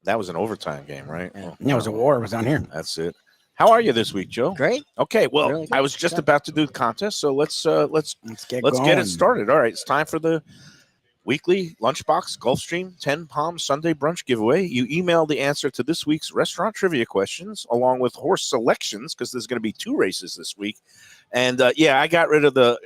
That was an overtime game, right? Yeah. Oh, Yeah, it was a war. It was down here. That's it. How are you this week, Joe? Great. Okay, well, Really good. I was just Yeah. about to do the contest, so let's Let's get going. it started. All right, it's time for the weekly Lunchbox Gulfstream 10 Palm Sunday Brunch giveaway. You email the answer to this week's restaurant trivia questions along with horse selections, because there's going to be 2 races this week. And I got rid of the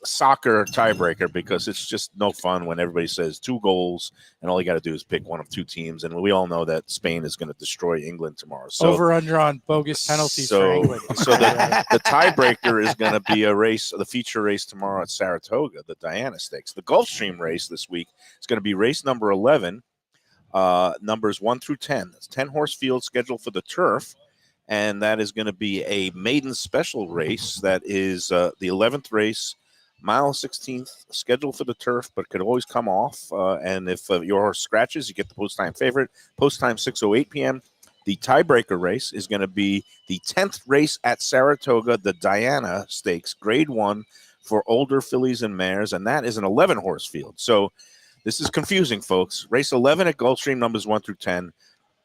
soccer tiebreaker because it's just no fun when everybody says 2 goals and all you got to do is pick one of 2 teams. And we all know that Spain is going to destroy England tomorrow. So Over under on bogus penalties for England. So the tiebreaker is going to be a race, the feature race tomorrow at Saratoga, the Diana Stakes. The Gulfstream race this week is going to be race number 11, numbers 1 through 10. It's 10 horse field scheduled for the turf, and that is going to be a maiden special race. That is the 11th race, mile 16th, scheduled for the turf, but could always come off. And if your horse scratches, you get the post time favorite. Post time 6:08 p.m. The tiebreaker race is going to be the 10th race at Saratoga, the Diana Stakes, grade 1 for older fillies and mares, and that is an 11 horse field. So this is confusing, folks. Race 11 at Gulfstream, numbers 1 through 10.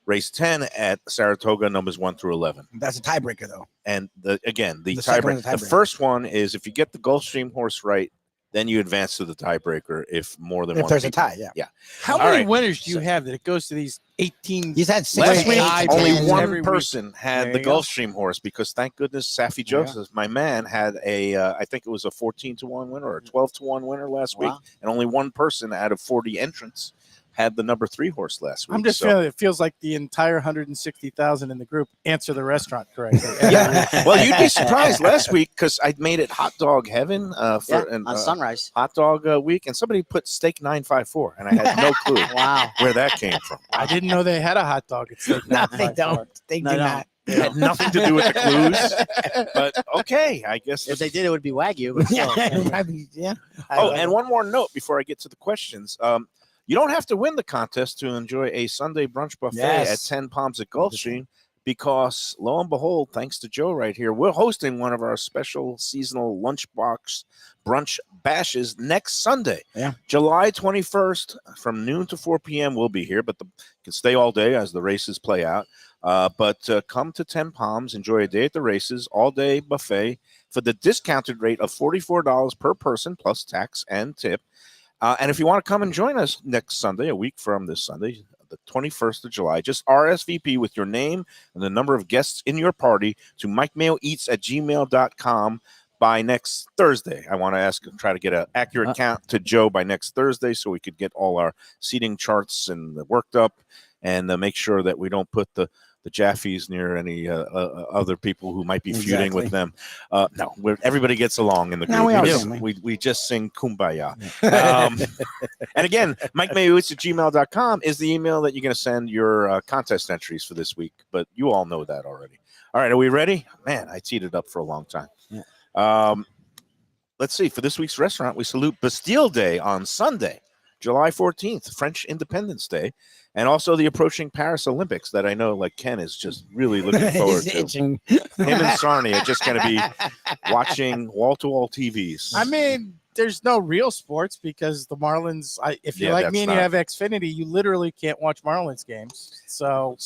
Race 10 at Saratoga, numbers 1 through 11. That's a tiebreaker, though. And the The second one tiebreaker. is The tiebreaker. first one is if you get the Gulfstream horse right Then you advance to the tiebreaker if more than If one. there's a people- tie, yeah. How All many right. winners do you have that it goes to these 18? He's had 6 Last to week, 8 to only 10. one every week. person had There the you go. Gulfstream horse because, thank goodness, Safi There you go. Joseph, my man, had I think it was a 14-1 winner or a 12-1 winner last week, Wow. and only one person out of 40 entrants had the number 3 horse last week. I'm just So- feeling it feels like the entire 160,000 in the group answer the restaurant correctly. Yeah. Well, you'd be surprised last week because I made it hot dog heaven Yeah, for on Sunrise. hot dog week, and somebody put steak 954, and I had no clue Wow. where that came from. I didn't know they had a hot dog. It's like No, they don't. They No, do no. not. It had nothing to do with the clues, but okay, I guess. If they did, it would be Wagyu. But still. Probably, yeah. Oh, and one more note before I get to the questions. You don't have to win the contest to enjoy a Sunday brunch buffet Yes. at 10 Palms at Gulfstream because, lo and behold, thanks to Joe right here, we're hosting one of our special seasonal lunchbox brunch bashes next Sunday. Yeah. July 21st from noon to 4 p.m. We'll be here, but you can stay all day as the races play out. But come to 10 Palms, enjoy a day at the races, all-day buffet for the discounted rate of $44 per person plus tax and tip. And if you want to come and join us next Sunday, a week from this Sunday, the 21st of July, just RSVP with your name and the number of guests in your party to mikemayoeats@gmail.com by next Thursday. I want to try to get an accurate count to Joe by next Thursday so we could get all our seating charts and worked up and make sure that we don't put the Jaffies near any other people who might be feuding with them. No, everybody gets along in the group. No, we are just, family. we just sing Kumbaya. And again, mikemayoeats@gmail.com is the email that you're going to send your contest entries for this week. But you all know that already. All right, are we ready? Man, I teed it up for a long time. Yeah. Let's see. For this week's restaurant, we salute Bastille Day on Sunday, July 14th, French Independence Day, and also the approaching Paris Olympics that I know, like Ken, is just really looking forward He's to. itching. Him and Sarni are just going to be watching wall-to-wall TVs. I mean, there's no real sports because the Marlins. If you're Yeah, like that's me and you not- have Xfinity, you literally can't watch Marlins games. So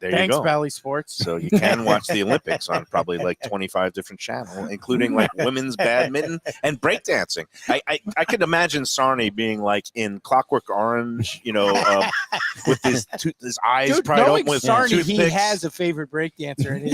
there you thanks, go. Valley Sports. So you can watch the Olympics on probably like 25 different channels, including like women's badminton and breakdancing. I could imagine Sarni being like in Clockwork Orange, with his eyes Dude, pried knowing open with Sarni, he toothpicks. has a favorite breakdancer, and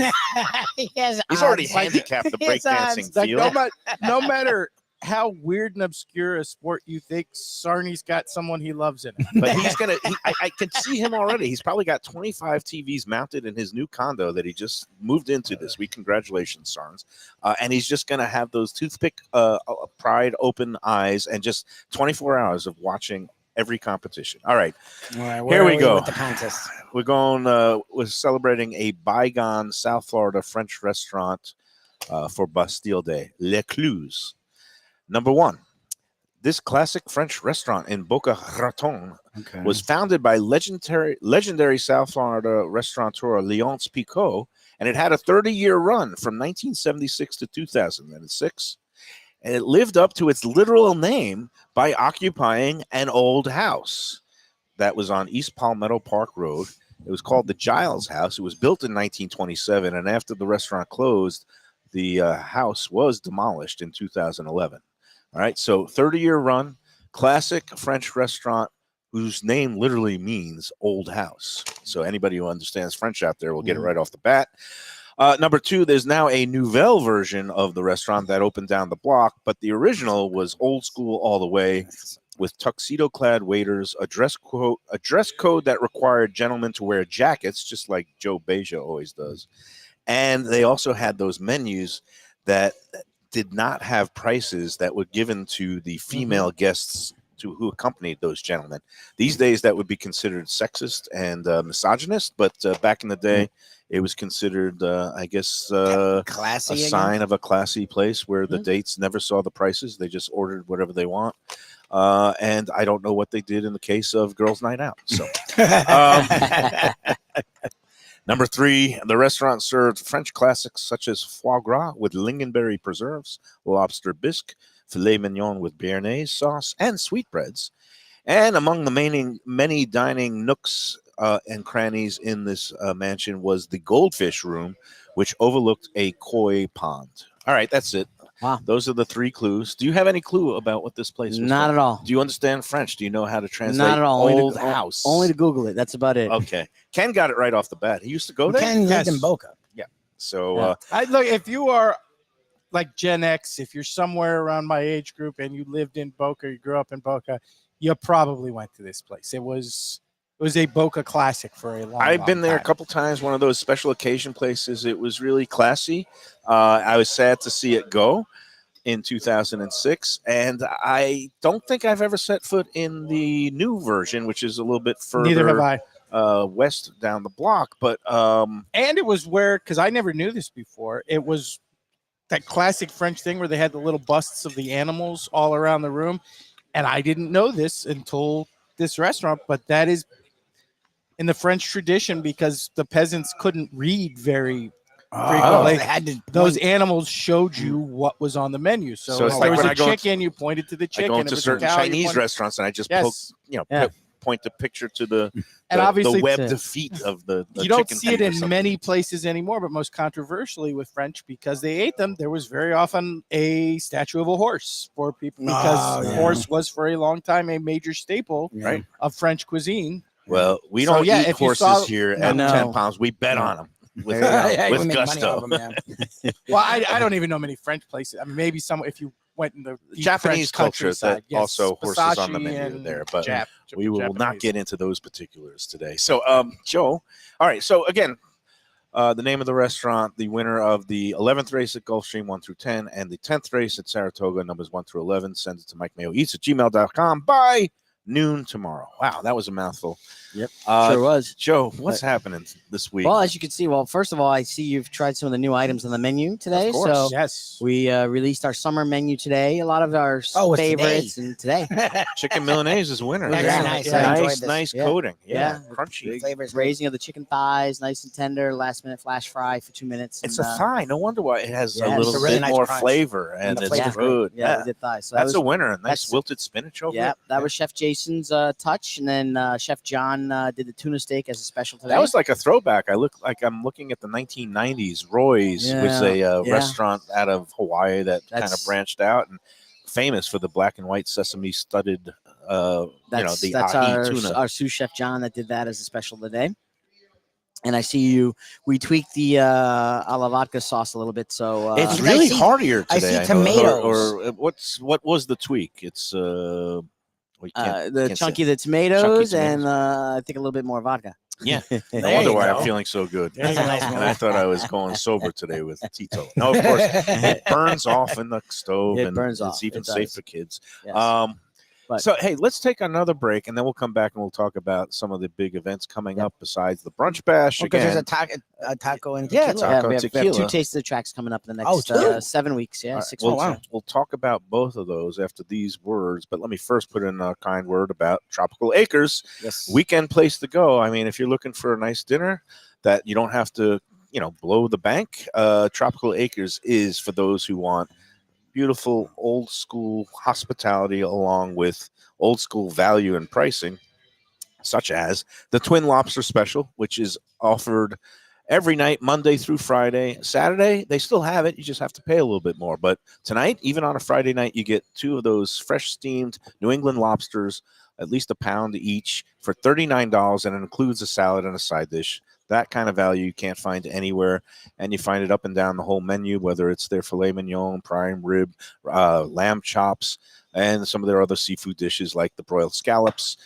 He's already handicapped the His eyes, breakdancing like field. no matter how weird and obscure a sport you think, Sarni's got someone he loves in it. But he's gonna. I can see him already. He's probably got 25 TVs mounted in his new condo that he just moved into this week. Congratulations, Sarns! And he's just gonna have those toothpick, pried open eyes, and just 24 hours of watching every competition. All right, All right, Here where we are go. With the contest. we're going. We're celebrating a bygone South Florida French restaurant for Bastille Day, Le Cluse. Number 1. This classic French restaurant in Boca Raton Okay. was founded by legendary South Florida restaurateur Leonce Picot, and it had a 30-year run from 1976 to 2006. And it lived up to its literal name by occupying an old house that was on East Palmetto Park Road. It was called the Giles House. It was built in 1927, and after the restaurant closed, the house was demolished in 2011. All right, so 30-year run, classic French restaurant whose name literally means old house. So anybody who understands French out there will get it right off the bat. Number 2, there's now a nouvelle version of the restaurant that opened down the block, but the original was old school all the way with tuxedo-clad waiters, a dress code that required gentlemen to wear jackets, just like Joe Beja always does. And they also had those menus that did not have prices that were given to the female guests who accompanied those gentlemen. These days, that would be considered sexist and misogynist, but back in the day, it was considered, I guess, Classy a again? sign of a classy place where the dates never saw the prices. They just ordered whatever they want. And I don't know what they did in the case of Girls' Night Out. So, number 3, the restaurant served French classics such as foie gras with lingonberry preserves, lobster bisque, filet mignon with béarnaise sauce, and sweetbreads. And among the many dining nooks and crannies in this mansion was the Goldfish Room, which overlooked a koi pond. All right, that's it. Wow. Those are the 3 clues. Do you have any clue about what this place was Not called? at all. Do you understand French? Do you know how to translate Not at all. old house? Only to Google it. That's about it. Okay. Ken got it right off the bat. He used to go there. Ken lived in Yes. Boca. So Yeah. I look, if you are like Gen X, if you're somewhere around my age group and you lived in Boca, you grew up in Boca, you probably went to this place. It was a Boca classic for a long I've been there a time. couple times, one of those special occasion places. It was really classy. I was sad to see it go in 2006, and I don't think I've ever set foot in the new version, which is a little bit Neither have further I. west down the block. But And it was where, because I never knew this before, it was that classic French thing where they had the little busts of the animals all around the room. And I didn't know this until this restaurant, but that is in the French tradition because the peasants couldn't read very frequently. They had to Those point- animals showed you what was on the menu. So, So it's if like there was when a I go chicken, you pointed to the I chicken. go If into it was a certain cow, you Chinese pointed- restaurants, and I just Yes. point the picture to the And the obviously webbed to- feet of the you don't chicken see it feet or in something. many places anymore, but most controversially with French, because they ate them, there was very often a statue of a horse for people because Oh, yeah. horse was for a long time a major staple Right. of French cuisine. Well, we So, don't yeah, eat if you horses saw- here No, at no. 10 pounds. We bet on them with, Yeah, with we make money gusto. off 'em, yeah. Well, I don't even know many French places. I mean, maybe some if you went in the deep Japanese French culture countryside. that Yes, also horses on the Versace menu and there, but Jap- we will not Japanese. get into those particulars today. So, Joe, all right. So again, the name of the restaurant, the winner of the 11th race at Gulfstream 1 through 10 and the 10th race at Saratoga, numbers 1 through 11, send it to MikeMayoEats@gmail.com by noon tomorrow. Wow, that was a mouthful. Yep. Uh, Sure was. Joe, what's happening this week? Well, as you can see, first of all, I see you've tried some of the new items on the menu today. Of course. So Yes. we released our summer menu today. A lot of our Oh, it's favorites, and today Chicken Milanese is winner. Very Yeah. nice. Yeah. I enjoyed Nice, this. nice Yeah. coating. Yeah, Yeah. crunchy. Flavors. raising of the chicken thighs, nice and tender. Last minute flash fry for 2 minutes. It's and, a thigh. No wonder why it has yeah, a it's little a really bit nice more crunch. flavor and the it's flavor's great. good. Yeah, we did thighs. So that That's was a winner. A nice that's- wilted spinach over yeah, it. that was Chef Jason's touch, and then Chef John did the tuna steak as a special today. That was like a throwback. I look like I'm looking at the 1990s. Roy's was a Yeah. restaurant out of Hawaii that kind of That's- branched out and famous for the black and white sesame studded, that's the that's ahi tuna. our sous chef John that did that as a special today. And I see we tweaked the a la vodka sauce a little bit. So It's I really see- heartier I today. see know. tomatoes. Or what was the tweak? It's we can't, the can't say- chunky the tomatoes, tomatoes. and I think a little bit more vodka. Yeah. No There wonder you why go. I'm feeling so good. That's a nice And one. I thought I was going sober today with Tito. No, of course, it burns off in the stove, It and burns off. it's even It safe does. for kids. Yes. But- So, hey, let's take another break, and then we'll come back and we'll talk about some of the big events coming up besides the brunch bash. Because there's Again, a taco and Yeah, tequila. taco we have 2 tequila. taste of the tracks coming up in the Oh, next 2? 7 weeks. Yeah, All right, 6 we'll, weeks. we'll talk about both of those after these words, but let me first put in a kind word about Tropical Acres. Yes. Weekend place to go. I mean, if you're looking for a nice dinner that you don't have to, blow the bank, Tropical Acres is for those who want beautiful old school hospitality along with old school value and pricing, such as the Twin Lobster Special, which is offered every night, Monday through Friday. Saturday, they still have it. You just have to pay a little bit more. But tonight, even on a Friday night, you get 2 of those fresh steamed New England lobsters, at least a pound each, for $39, and it includes a salad and a side dish. That kind of value you can't find anywhere, and you find it up and down the whole menu, whether it's their filet mignon, prime rib, lamb chops, and some of their other seafood dishes like the broiled scallops.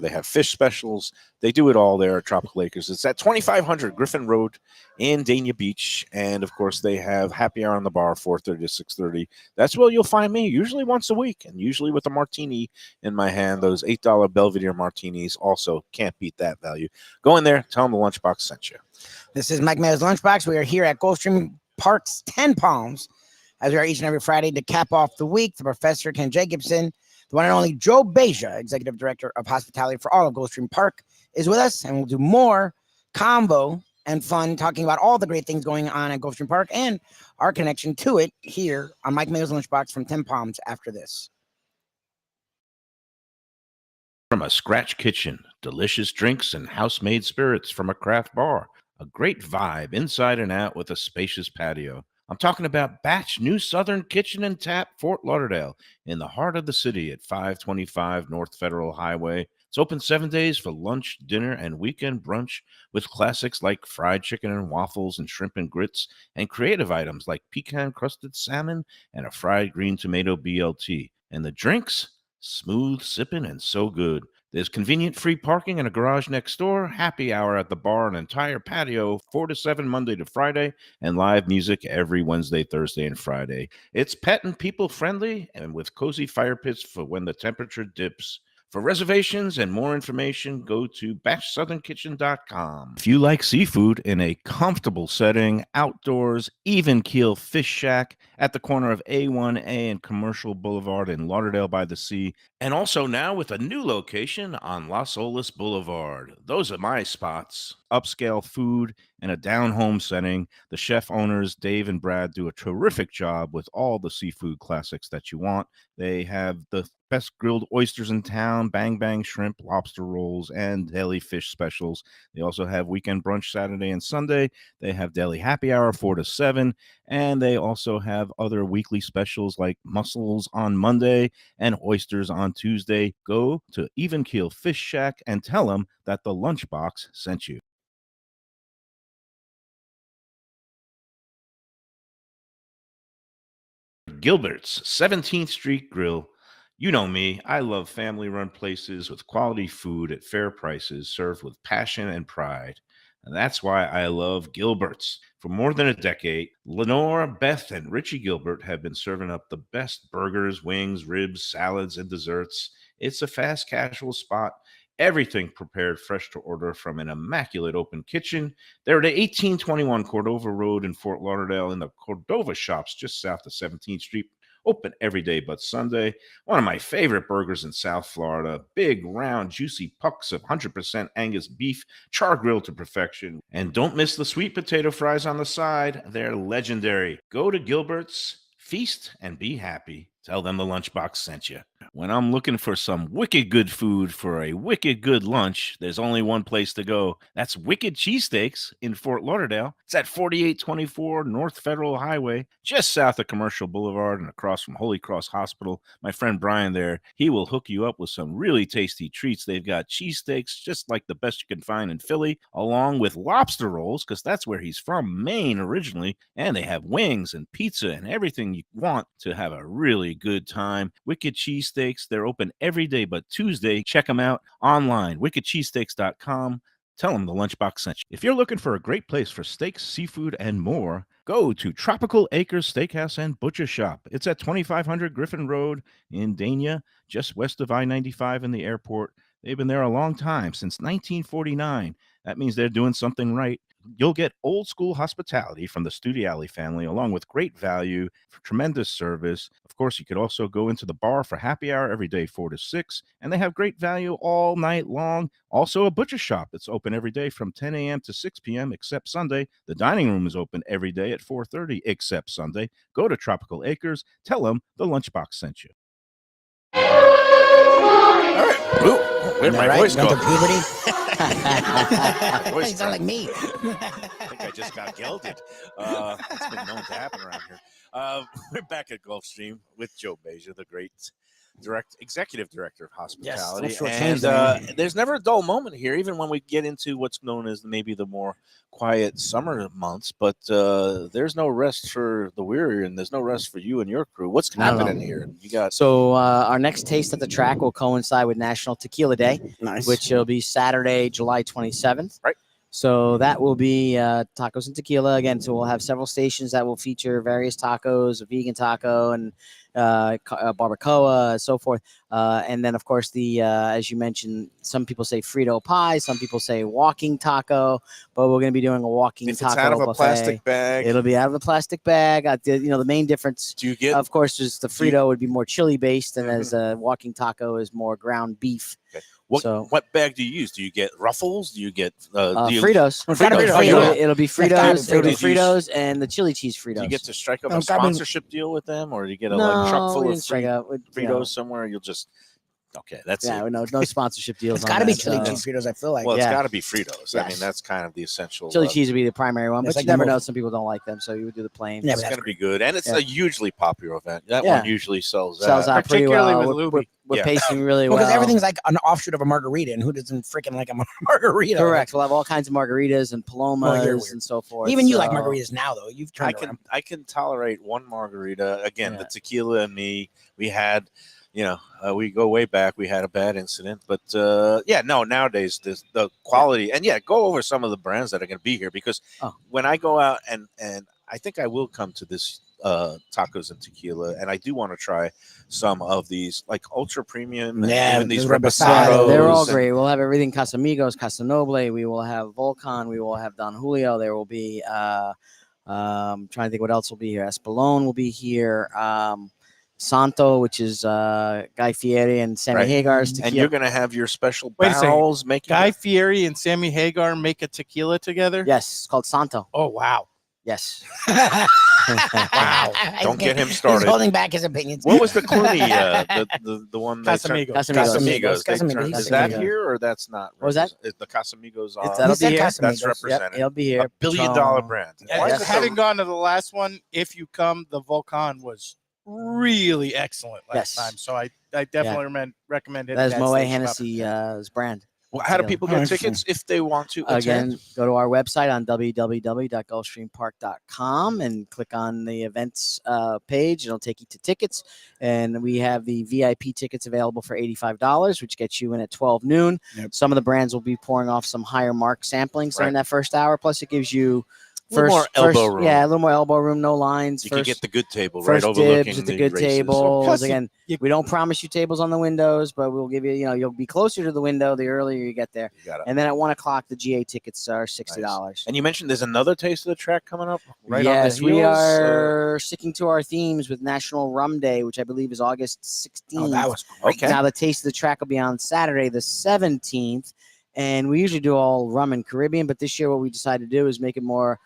They have fish specials. They do it all there at Tropical Acres. It's at 2500 Griffin Road in Dania Beach. And, of course, they have happy hour on the bar, 4:30 to 6:30. That's where you'll find me, usually once a week, and usually with a martini in my hand. Those $8 Belvedere martinis also can't beat that value. Go in there. Tell them the Lunchbox sent you. This is Mike Mayo's Lunchbox. We are here at Gulfstream Park's 10 Palms, as we are each and every Friday to cap off the week. The professor, Ken Jacobson, the one and only Joe Beja, Executive Director of Hospitality for all of Gulfstream Park, is with us, and we'll do more convo and fun talking about all the great things going on at Gulfstream Park and our connection to it here on Mike Mayo's Lunchbox from 10 Palms after this. From a scratch kitchen, delicious drinks and house-made spirits from a craft bar, a great vibe inside and out with a spacious patio. I'm talking about Batch New Southern Kitchen and Tap, Fort Lauderdale, in the heart of the city at 525 North Federal Highway. It's open 7 days for lunch, dinner, and weekend brunch with classics like fried chicken and waffles and shrimp and grits, and creative items like pecan-crusted salmon and a fried green tomato BLT. And the drinks? Smooth sipping and so good. There's convenient free parking and a garage next door, happy hour at the bar, an entire patio, 4 to 7 Monday to Friday, and live music every Wednesday, Thursday, and Friday. It's pet and people friendly and with cozy fire pits for when the temperature dips. For reservations and more information, go to batchsouthernkitchen.com. If you like seafood in a comfortable setting, outdoors, even keel fish shack at the corner of A1A and Commercial Boulevard in Lauderdale by the Sea, and also now with a new location on Las Olas Boulevard. Those are my spots. Upscale food in a down-home setting. The chef owners, Dave and Brad, do a terrific job with all the seafood classics that you want. They have the best grilled oysters in town, bang bang shrimp, lobster rolls, and deli fish specials. They also have weekend brunch Saturday and Sunday. They have deli happy hour 4 to 7, and they also have other weekly specials like mussels on Monday and oysters on Tuesday. Go to Even Keel Fish Shack and tell them that the Lunchbox sent you. Gilbert's 17th Street Grill. You know me, I love family-run places with quality food at fair prices served with passion and pride. And that's why I love Gilbert's. For more than a decade, Lenore, Beth, and Richie Gilbert have been serving up the best burgers, wings, ribs, salads, and desserts. It's a fast casual spot. Everything prepared fresh to order from an immaculate open kitchen. They're at 1821 Cordova Road in Fort Lauderdale in the Cordova Shops just south of 17th Street. Open every day but Sunday. One of my favorite burgers in South Florida. Big, round, juicy pucks of 100% Angus beef, char grilled to perfection. And don't miss the sweet potato fries on the side. They're legendary. Go to Gilbert's, feast, and be happy. Tell them the Lunchbox sent you. When I'm looking for some wicked good food for a wicked good lunch, there's only one place to go. That's Wicked Cheesesteaks in Fort Lauderdale. It's at 4824 North Federal Highway, just south of Commercial Boulevard and across from Holy Cross Hospital. My friend Brian there, he will hook you up with some really tasty treats. They've got cheesesteaks just like the best you can find in Philly, along with lobster rolls, because that's where he's from, Maine originally. And they have wings and pizza and everything you want to have a really good time. Wicked Cheesesteaks, they're open every day but Tuesday. Check them out online, wickedcheesesteaks.com. Tell them the Lunchbox sent you. If you're looking for a great place for steaks, seafood, and more, go to Tropical Acres Steakhouse and Butcher Shop. It's at 2500 Griffin Road in Dania, just west of I-95 and the airport. They've been there a long time, since 1949. That means they're doing something right. You'll get old school hospitality from the Studiali family, along with great value, for tremendous service. Of course, you could also go into the bar for happy hour every day, 4 to 6, and they have great value all night long. Also, a butcher shop that's open every day from 10 a.m. to 6 p.m. except Sunday. The dining room is open every day at 4:30 except Sunday. Go to Tropical Acres. Tell them the Lunchbox sent you. All right. Ooh, where'd my voice go? Went through puberty. Voice You sound like me. I think I just got gelded. It's been known to happen around here. We're back at Gulfstream with Joe Beja, the great executive director of hospitality. Yes, don't and shortchange the there's never a dull moment here, even when we get into what's known as maybe the more quiet summer months. But there's no rest for the weary, and there's no rest for you and your crew. What's happening here? You got So our next taste at the track will coincide with National Tequila Day, Nice. which will be Saturday, July 27th. Right. So that will be tacos and tequila again. So we'll have several stations that will feature various tacos, a vegan taco and barbacoa, and so forth. And then, of course, the as you mentioned, some people say Frito pie, some people say walking taco, but we're going to be doing a walking if taco it's out of a buffet. plastic bag. It'll be out of a plastic bag. The main difference, Do you get? of course, is the Frito would be more chili based, and as a walking taco is more ground beef. What bag do you use? Do you get Ruffles? Do you get Fritos. It's gotta be Fritos. Frito. It'll be gotta be Fritos. It'll be Fritos. Fritos and the chili cheese Fritos. Do you get to strike up No, a gotta be- sponsorship deal with them, or do you get a no, truck full we of didn't strike out with, Fritos somewhere? You'll just Okay, that's Yeah, it. no sponsorship deals. It's on got to be that, chili so- cheese Fritos. I feel like. Well, it's Yeah. got to be Fritos. I mean, Yes. that's kind of the essential. Chili cheese would be the primary one, It's but like you the never know. most- Some people don't like them, so you would do the plain. Yeah, It's but going to be good, and it's Yeah. a hugely popular event. That Yeah. one usually sells out. Sells out pretty Particularly well. with We're, Lubie. we're Yeah. pacing really Well, well. because everything's like an offshoot of a margarita, and who doesn't freaking like a margarita? correct. We'll have all kinds of margaritas and palomas weird. and so forth. Even you like so- margaritas now, though. You've turned around. I can tolerate one margarita. Again, Yeah. the tequila and me, we had, we go way back. We had a bad incident, but nowadays the quality and go over some of the brands that are going to be here because when I go out and I think I will come to this tacos and tequila, and I do want to try some of these like ultra premium. Yeah, and these the reposados. reposados. They're all and- great. We'll have everything Casamigos, Casanoble. We will have Volcan. We will have Don Julio. There will be trying to think what else will be here. Espolón will be here. Santo, which is Guy Fieri and Sammy Right. Hagar's And tequila. you're going to have your special Wait a second. barrels making Guy Fieri and Sammy Hagar make a tequila together. Yes, it's called Santo. Oh wow. Yes. Wow. Don't get him He's started. holding back his opinions. What was the Clooney? the one they turned- Casamigos. Casamigos. They Casamigos. turned- Is Casamigos. that here or that's not? What was that? Is the Casamigos on? That'll said be here. Casamigos. That's Yep, represented. It'll be here. $1 billion Patron. brand. And Why is yes. it having gone to the last one, if you come, the Volcan was really excellent last Yes. time. So I definitely recommend it. That is Moet Hennessy's brand. Well, how do people get interesting. tickets if they want to Again, attend? go to our website on www.gulfstreampark.com and click on the events page. It'll take you to tickets. And we have the VIP tickets available for $85, which gets you in at 12 noon. Yep. Some of the brands will be pouring off some higher mark samplings during that first hour. Plus, it gives you A little more elbow room. Yeah, a little more elbow room, no lines. You first, can get the good table right first overlooking dibs at the the good races. tables. plus Again, we don't promise you tables on the windows, but we'll give you, you'll be closer to the window the earlier you get there. You got it. And then at 1 o'clock, the GA tickets are $60. And you mentioned there's another Taste of the Track coming up right Yes, on the heels. we are sticking to our themes with National Rum Day, which I believe is August 16th. Oh, that was great. Okay. Now, the Taste of the Track will be on Saturday, the 17th. And we usually do all rum and Caribbean, but this year what we decided to do is make it more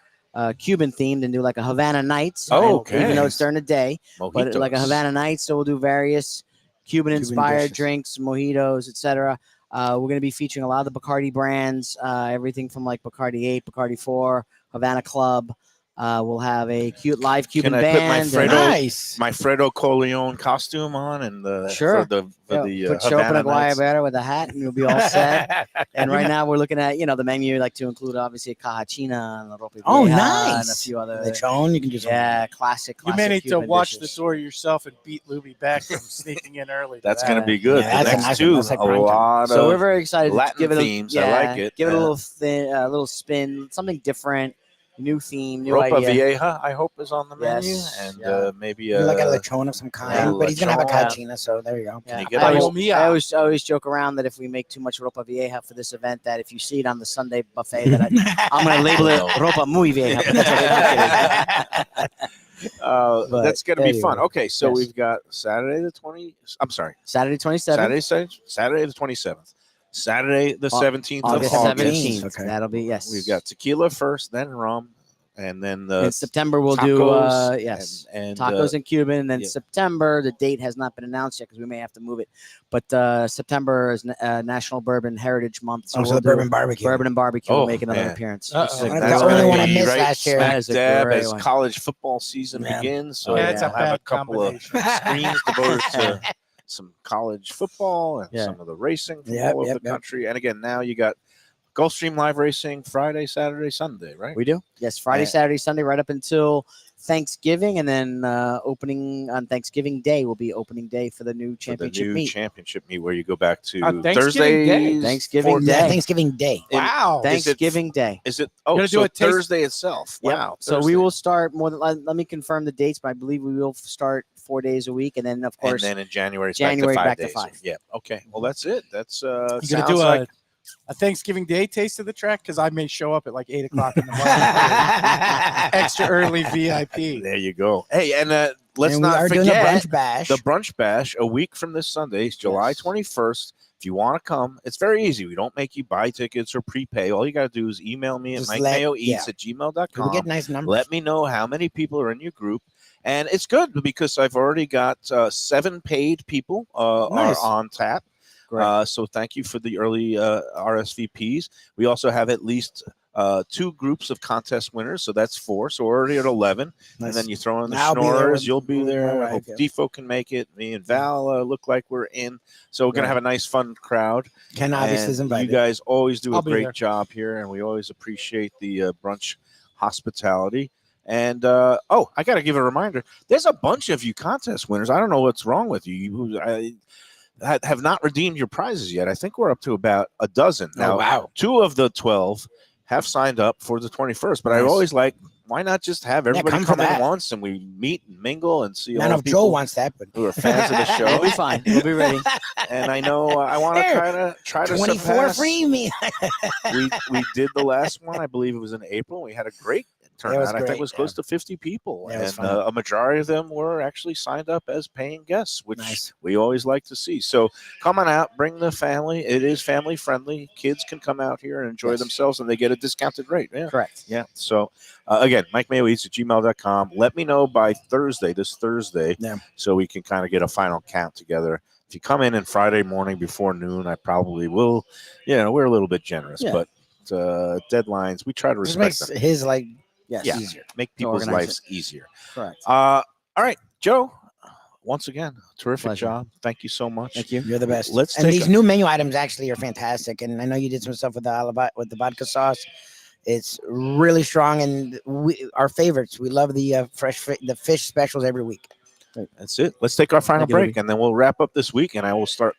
Cuban themed and do like a Havana Nights. Oh, And even though okay. it's during the day, but like a Mojitos. Havana Nights. So we'll do various Cuban-inspired dishes. drinks, mojitos, etc. We're going to be featuring a lot of the Bacardi brands, everything from like Bacardi 8, Bacardi 4, Havana Club. We'll have a cute live Cuban I put my band. Fredo- Nice. my Fredo Corleone costume on and the Sure. for the Put soap in Havana a Nights. guayabera with a hat, and you'll be all set. And right now we're looking at the menu, like to include obviously a cajachina and a ropa Oh, vieja nice. and a few other Lechon, you can do some. classic. You may need to Cuban watch dishes. the door yourself and beat Lubie back from sneaking in early. That's going to Yeah. be good. Yeah, the that's a next nice two, one. That's like a prime time. lot So we're of very excited to Latin give it a themes. I like it. Give it a little spin, something different, new theme, new Ropa idea. Vieja, I hope, is on the menu, Yes, and yeah. maybe You like a lechon of some kind, Yeah, but he's gonna have a lechon. cachina, so there you go. Yeah. you get I, a always, little- I always joke around that if we make too much ropa vieja for this event, that if you see it on the Sunday buffet, that I'm going to label it ropa muy vieja. But that's okay. But that's going to be fun. anyway, Okay, so yes. we've got Saturday the 20. I'm sorry, Saturday 27th, Saturday the 27th, Saturday the 17th August of August. 17th. Okay. That'll be yes. We've got tequila first, then rum, and then the in September we'll do tacos yes. and Tacos and Cuban, and then yeah. September, the date has not been announced yet because we may have to move it. But September is National Bourbon Heritage Month, so Also, we'll the bourbon do barbecue. Bourbon and barbecue will Oh, make another man. appearance. Uh-oh. Which is a That's great the one. only one I gonna be missed right last year. That smack is a dab great as one. college football season Yeah. begins. So Oh, Yeah, it's yeah. a we'll have a bad couple of combination. screens devoted to some college football and Yeah. some of the racing from Yep, all over yep, the yep. country. And again, now you got Gulfstream Live Racing Friday, Saturday, Sunday, right? We do. Yes, Friday, Yeah. Saturday, Sunday, right up until Thanksgiving, and then opening on Thanksgiving Day will be opening day for the new For the championship new meet. championship meet where you go back to On Thanksgiving Day? Thursdays. Thanksgiving Yeah, Day. Thanksgiving Day. Wow. Thanksgiving Day. Is it? You're Oh, gonna do so a taste- Thursday itself. Yep. Wow. So we Thursday. will start more than. Let me confirm the dates, but I believe we will start 4 days a week, and then of And course then in January, it's January back back to to 5 days. 5. Yeah. Okay. Well, that's it. That's You gonna sounds do like a Thanksgiving Day taste of the track? Because I may show up at like 8:00 in the morning. Extra early VIP. there you go. Hey, and let's And we not are doing a forget brunch bash. the brunch bash a week from this Sunday, July Yes. 21st. If you want to come, it's very easy. We don't make you buy tickets or prepay. All you got to do is email me at Just let- MikeMayoEats@gmail.com. we get nice numbers. Let me know how many people are in your group. And it's good because I've already got 7 paid people Nice. are on tap. Great. So thank you for the early RSVPs. We also have at least 2 groups of contest winners, so that's 4. So we're already at 11. And then you throw in the I'll be there Schnorrers. with- You'll be with my there. I wife, hope yeah. Defo can make it. Me and Val look like we're in. So we're going to Yeah. have a nice, fun crowd. Ken obviously is And invited. you guys always do a I'll be great there. job here, and we always appreciate the brunch hospitality. And I got to give a reminder. There's a bunch of you contest winners. I don't know what's wrong with you. You have not redeemed your prizes yet. I think we're up to about a dozen now. Oh, wow. 2 of the 12 have signed up for the 21st, but I Nice. always like, why not just have everybody come for come in that. once and we meet and mingle and see I don't all know the if Joe people wants that, but who are fans of the We'll be show. fine. We'll be ready. And I know I want to Here, try to 24 surpass. free me. We did the last one. I believe it was in April. We had a great turnout. was I think great, it was close to 50 people, Yeah, it was and fun. a majority of them were actually signed up as paying guests, which Nice. we always like to see. So come on out, bring the family. It is family friendly. Kids can come out here and enjoy Yes. themselves, and they get a discounted rate. Yeah. Correct. Yeah. So, again, MikeMayoEats@gmail.com. Let me know by this Thursday, Yeah. so we can kind of get a final count together. If you come in Friday morning before noon, I probably will. We're a little bit generous, Yeah. but deadlines, we try to This respect makes them. his like Yes. Yeah. easier. Make people's organize lives easier. Correct. All right, Joe. Once again, terrific Pleasure. job. Thank you so much. Thank you. You're the best. Let's and take these a- new menu items actually are fantastic. And I know you did some stuff with the vodka sauce. It's really strong, and our favorites. We love the the fish specials every week. That's it. Let's take our final Thank you, break, and then we'll wrap up this week. And I will start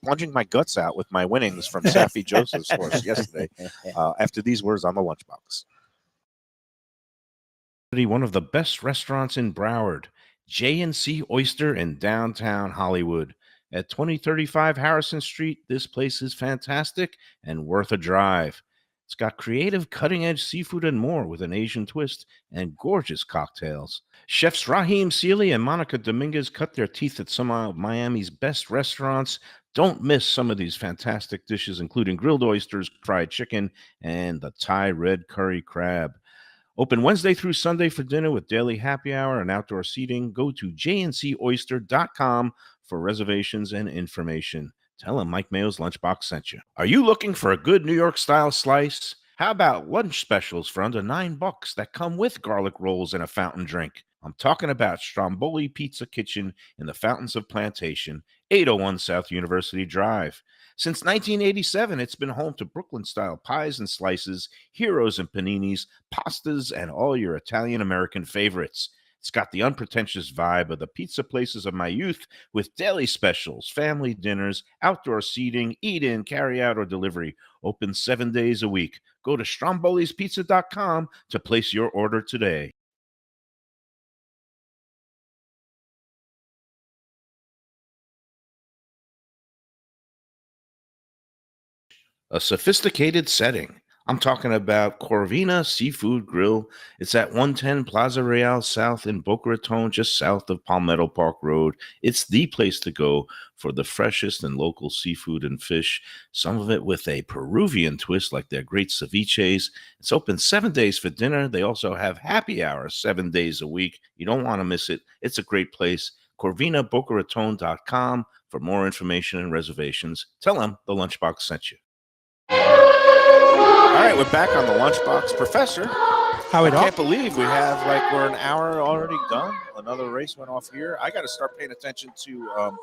plunging my guts out with my winnings from Safi Joseph's horse yesterday. After these words on the lunchbox. One of the best restaurants in Broward, J&C Oyster in downtown Hollywood. At 2035 Harrison Street, this place is fantastic and worth a drive. It's got creative, cutting-edge seafood and more with an Asian twist and gorgeous cocktails. Chefs Raheem Seeley and Monica Dominguez cut their teeth at some of Miami's best restaurants. Don't miss some of these fantastic dishes, including grilled oysters, fried chicken, and the Thai red curry crab. Open Wednesday through Sunday for dinner with daily happy hour and outdoor seating. Go to jncoyster.com for reservations and information. Tell them Mike Mayo's Lunchbox sent you. Are you looking for a good New York style slice? How about lunch specials for under $9 that come with garlic rolls and a fountain drink? I'm talking about Stromboli Pizza Kitchen in the Fountains of Plantation, 801 South University Drive. Since 1987, it's been home to Brooklyn-style pies and slices, heroes and paninis, pastas, and all your Italian-American favorites. It's got the unpretentious vibe of the pizza places of my youth with daily specials, family dinners, outdoor seating, eat-in, carry-out, or delivery. Open 7 days a week. Go to strombolispizza.com to place your order today. A sophisticated setting. I'm talking about Corvina Seafood Grill. It's at 110 Plaza Real South in Boca Raton, just south of Palmetto Park Road. It's the place to go for the freshest and local seafood and fish, some of it with a Peruvian twist like their great ceviches. It's open 7 days for dinner. They also have happy hour 7 days a week. You don't want to miss it. It's a great place. CorvinaBocaRaton.com for more information and reservations. Tell them the Lunchbox sent you. All right, we're back on the lunchbox. Professor, How it I all? can't believe we're an hour already done. Another race went off here. I got to start paying attention to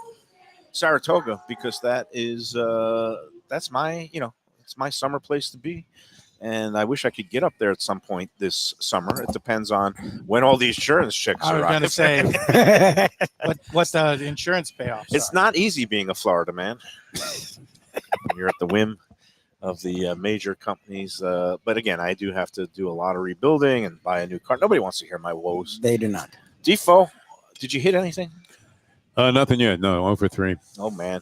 Saratoga because that's my, it's my summer place to be. And I wish I could get up there at some point this summer. It depends on when all the insurance checks I was are going to out. say, what's the insurance payoff? It's not easy being a Florida man. You're at the whim of the major companies. But again, I do have to do a lot of rebuilding and buy a new car. Nobody wants to hear my woes. They do not. Defo, did you hit anything? Nothing yet. No, 0 for 3. Oh, man.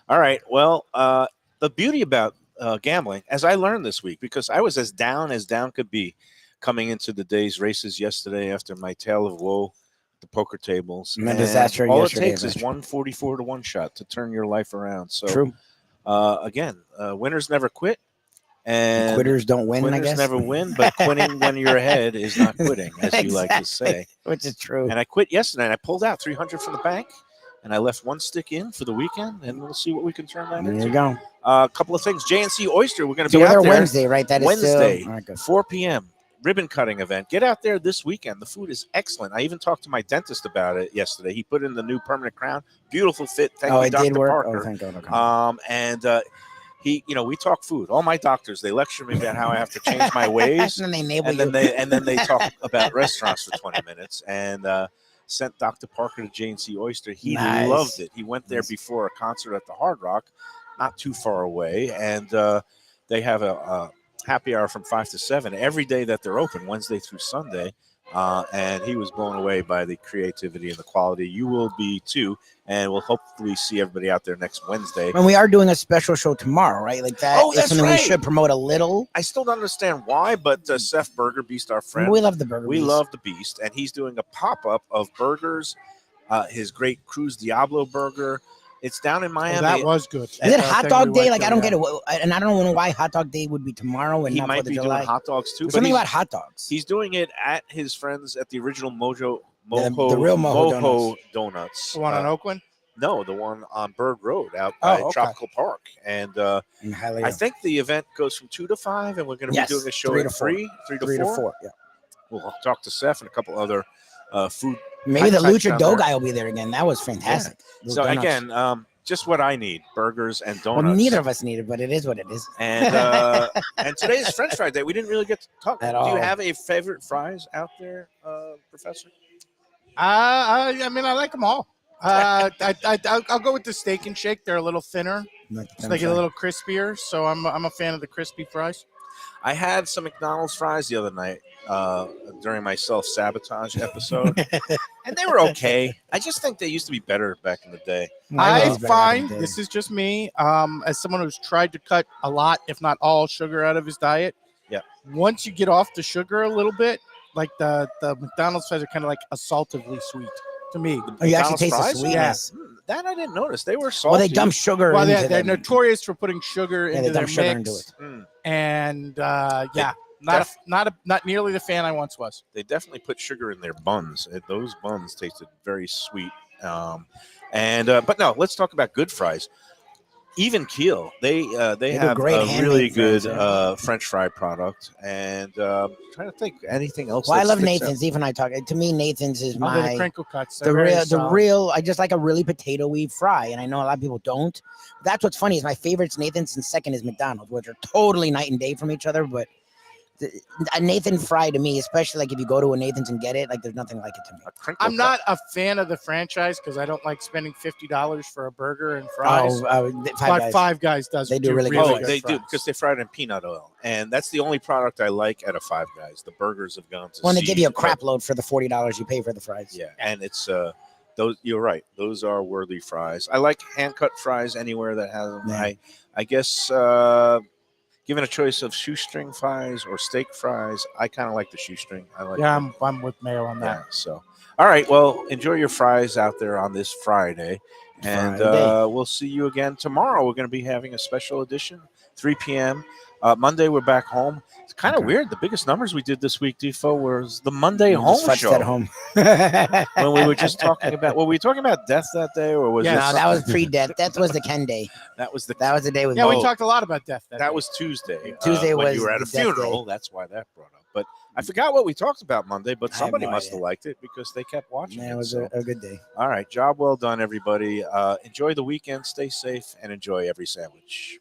All right. Well, the beauty about gambling, as I learned this week, because I was as down could be coming into the day's races yesterday after my tale of woe at the poker tables. And a And disaster all it yesterday, takes is Mitch. 144 to one shot to turn your life around. So, True. Again, winners never quit. And Quitters don't win, I quitters guess. never win, but quitting when you're ahead is not quitting, as you like to say. Which is true. And I quit yesterday, and I pulled out 300 from the bank, and I left one stick in for the weekend, and we'll see what we can turn that There into. you go. A couple of things. J&C Oyster, we're going to So be we're there out there Wednesday, right? That is Wednesday, Still, all right, good. 4 p.m. ribbon cutting event. Get out there this weekend. The food is excellent. I even talked to my dentist about it yesterday. He put in the new permanent crown. Beautiful fit. Thank you, it Dr. did work. Parker. Oh, thank God. Okay. He, we talk food. All my doctors, they lecture me about how I have to change my ways, and then they enable and then they talk about restaurants for 20 minutes. And sent Dr. Parker to J&C Oyster. He Nice. loved it. He went there before a concert at the Hard Rock, not too far away, and they have a happy hour from 5 to 7 every day that they're open, Wednesday through Sunday. And he was blown away by the creativity and the quality. You will be too, and we'll hopefully see everybody out there next Wednesday. And we are doing a special show tomorrow, right? Like that Oh, is that's something right. we should promote a little. I still don't understand why, but Seth Burger Beast, our friend, We love the burger. we Beast. love the Beast, and he's doing a pop-up of burgers. His great Cruz Diablo burger. It's down in Miami. That was good. Is it Hot Dog Day? Like, I don't get get it. And I don't know why Hot Dog Day would be tomorrow and He not might 4th of be July. doing hot dogs too. There's But something he's, about hot dogs. he's doing it at his friends at the original Mojo The real Mojo Donuts. The one on Oakland? No, the one on Bird Road out by okay. Tropical Park. And In Hialeah. I think the event goes from 2 to 5, and we're going to Yes, be doing a show 3 at to 4. 3 to 3 4. to 4. Yeah. We'll talk to Seth and a couple other food. Maybe the types Lucha down Dough there. guy will be there again. That was fantastic. Those So donuts. again, just what I need: burgers and well, donuts. neither of us need it, but it is what it is. And and today is French fry day. We didn't really get to talk. At Do all. you have a favorite fries out there, Professor? I mean, I like them all. I'll go with the Steak and Shake. They're a little thinner. So they get a little crispier. So I'm a fan of the crispy fries. I had some McDonald's fries the other night during my self-sabotage episode, and they were okay. I just think they used to be better back in the day. I find, this is just me, as someone who's tried to cut a lot, if not all, sugar out of his diet. Yeah. Once you get off the sugar a little bit, like the McDonald's fries are kind of like assaultively sweet to me. Oh, you actually taste the fries? sweetness. That I didn't notice. They were salty. Well, they dump sugar Well, into they're them. notorious for putting sugar Yeah, into they their dump sugar mix, into it. and not nearly the fan I once was. They definitely put sugar in their buns. Those buns tasted very sweet. But no, let's talk about good fries. Even Keel, they have great a handmade really good fries, French fry product. And trying to think anything else. Well, I that love sticks out. Nathan's. Even I talk. To me, Nathan's is The my crinkle cuts. the They're very real. solid. I just like a really potato-y fry, and I know a lot of people don't. That's what's funny is my favorite's Nathan's, and second is McDonald's, which are totally night and day from each other. But a Nathan fry to me, especially like if you go to a Nathan's and get it, like there's nothing like it to me. A crinkle I'm cut. not a fan of the franchise because I don't like spending $50 for a burger and fries. But Five Guys does. They do really good Oh, fries. they do because they fry it in peanut oil, and that's the only product I like at a Five Guys. The burgers have gone to. When they give you a seed, crap load for the $40 you pay for the fries. Yeah, and it's those. You're right; those are worthy fries. I like hand cut fries anywhere that has them. Yeah. I guess given a choice of shoestring fries or steak fries, I kind of like the shoestring. I like. Yeah, them. I'm with Mayo on that. Yeah. So, all right. Well, enjoy your fries out there on this Friday, and Friday. we'll see you again tomorrow. We're going to be having a special edition, 3 p.m. Monday, we're back home. It's kind of weird. The biggest numbers we did this week, Defo, was the Monday home Just show. at home. When we were just talking about, were we talking about death that day, or was Yeah, it No, that was something- pre-death. That was the Ken day. that was the That was the day with Yeah, we Mo. talked a lot about death. that was Tuesday. Tuesday when was you were at a the death funeral. That's why that brought up. But I forgot what we talked about Monday. But I have somebody no must idea. have liked it because they kept watching Yeah, it. it was So, a good day. all right, job well done, everybody. Enjoy the weekend. Stay safe and enjoy every sandwich.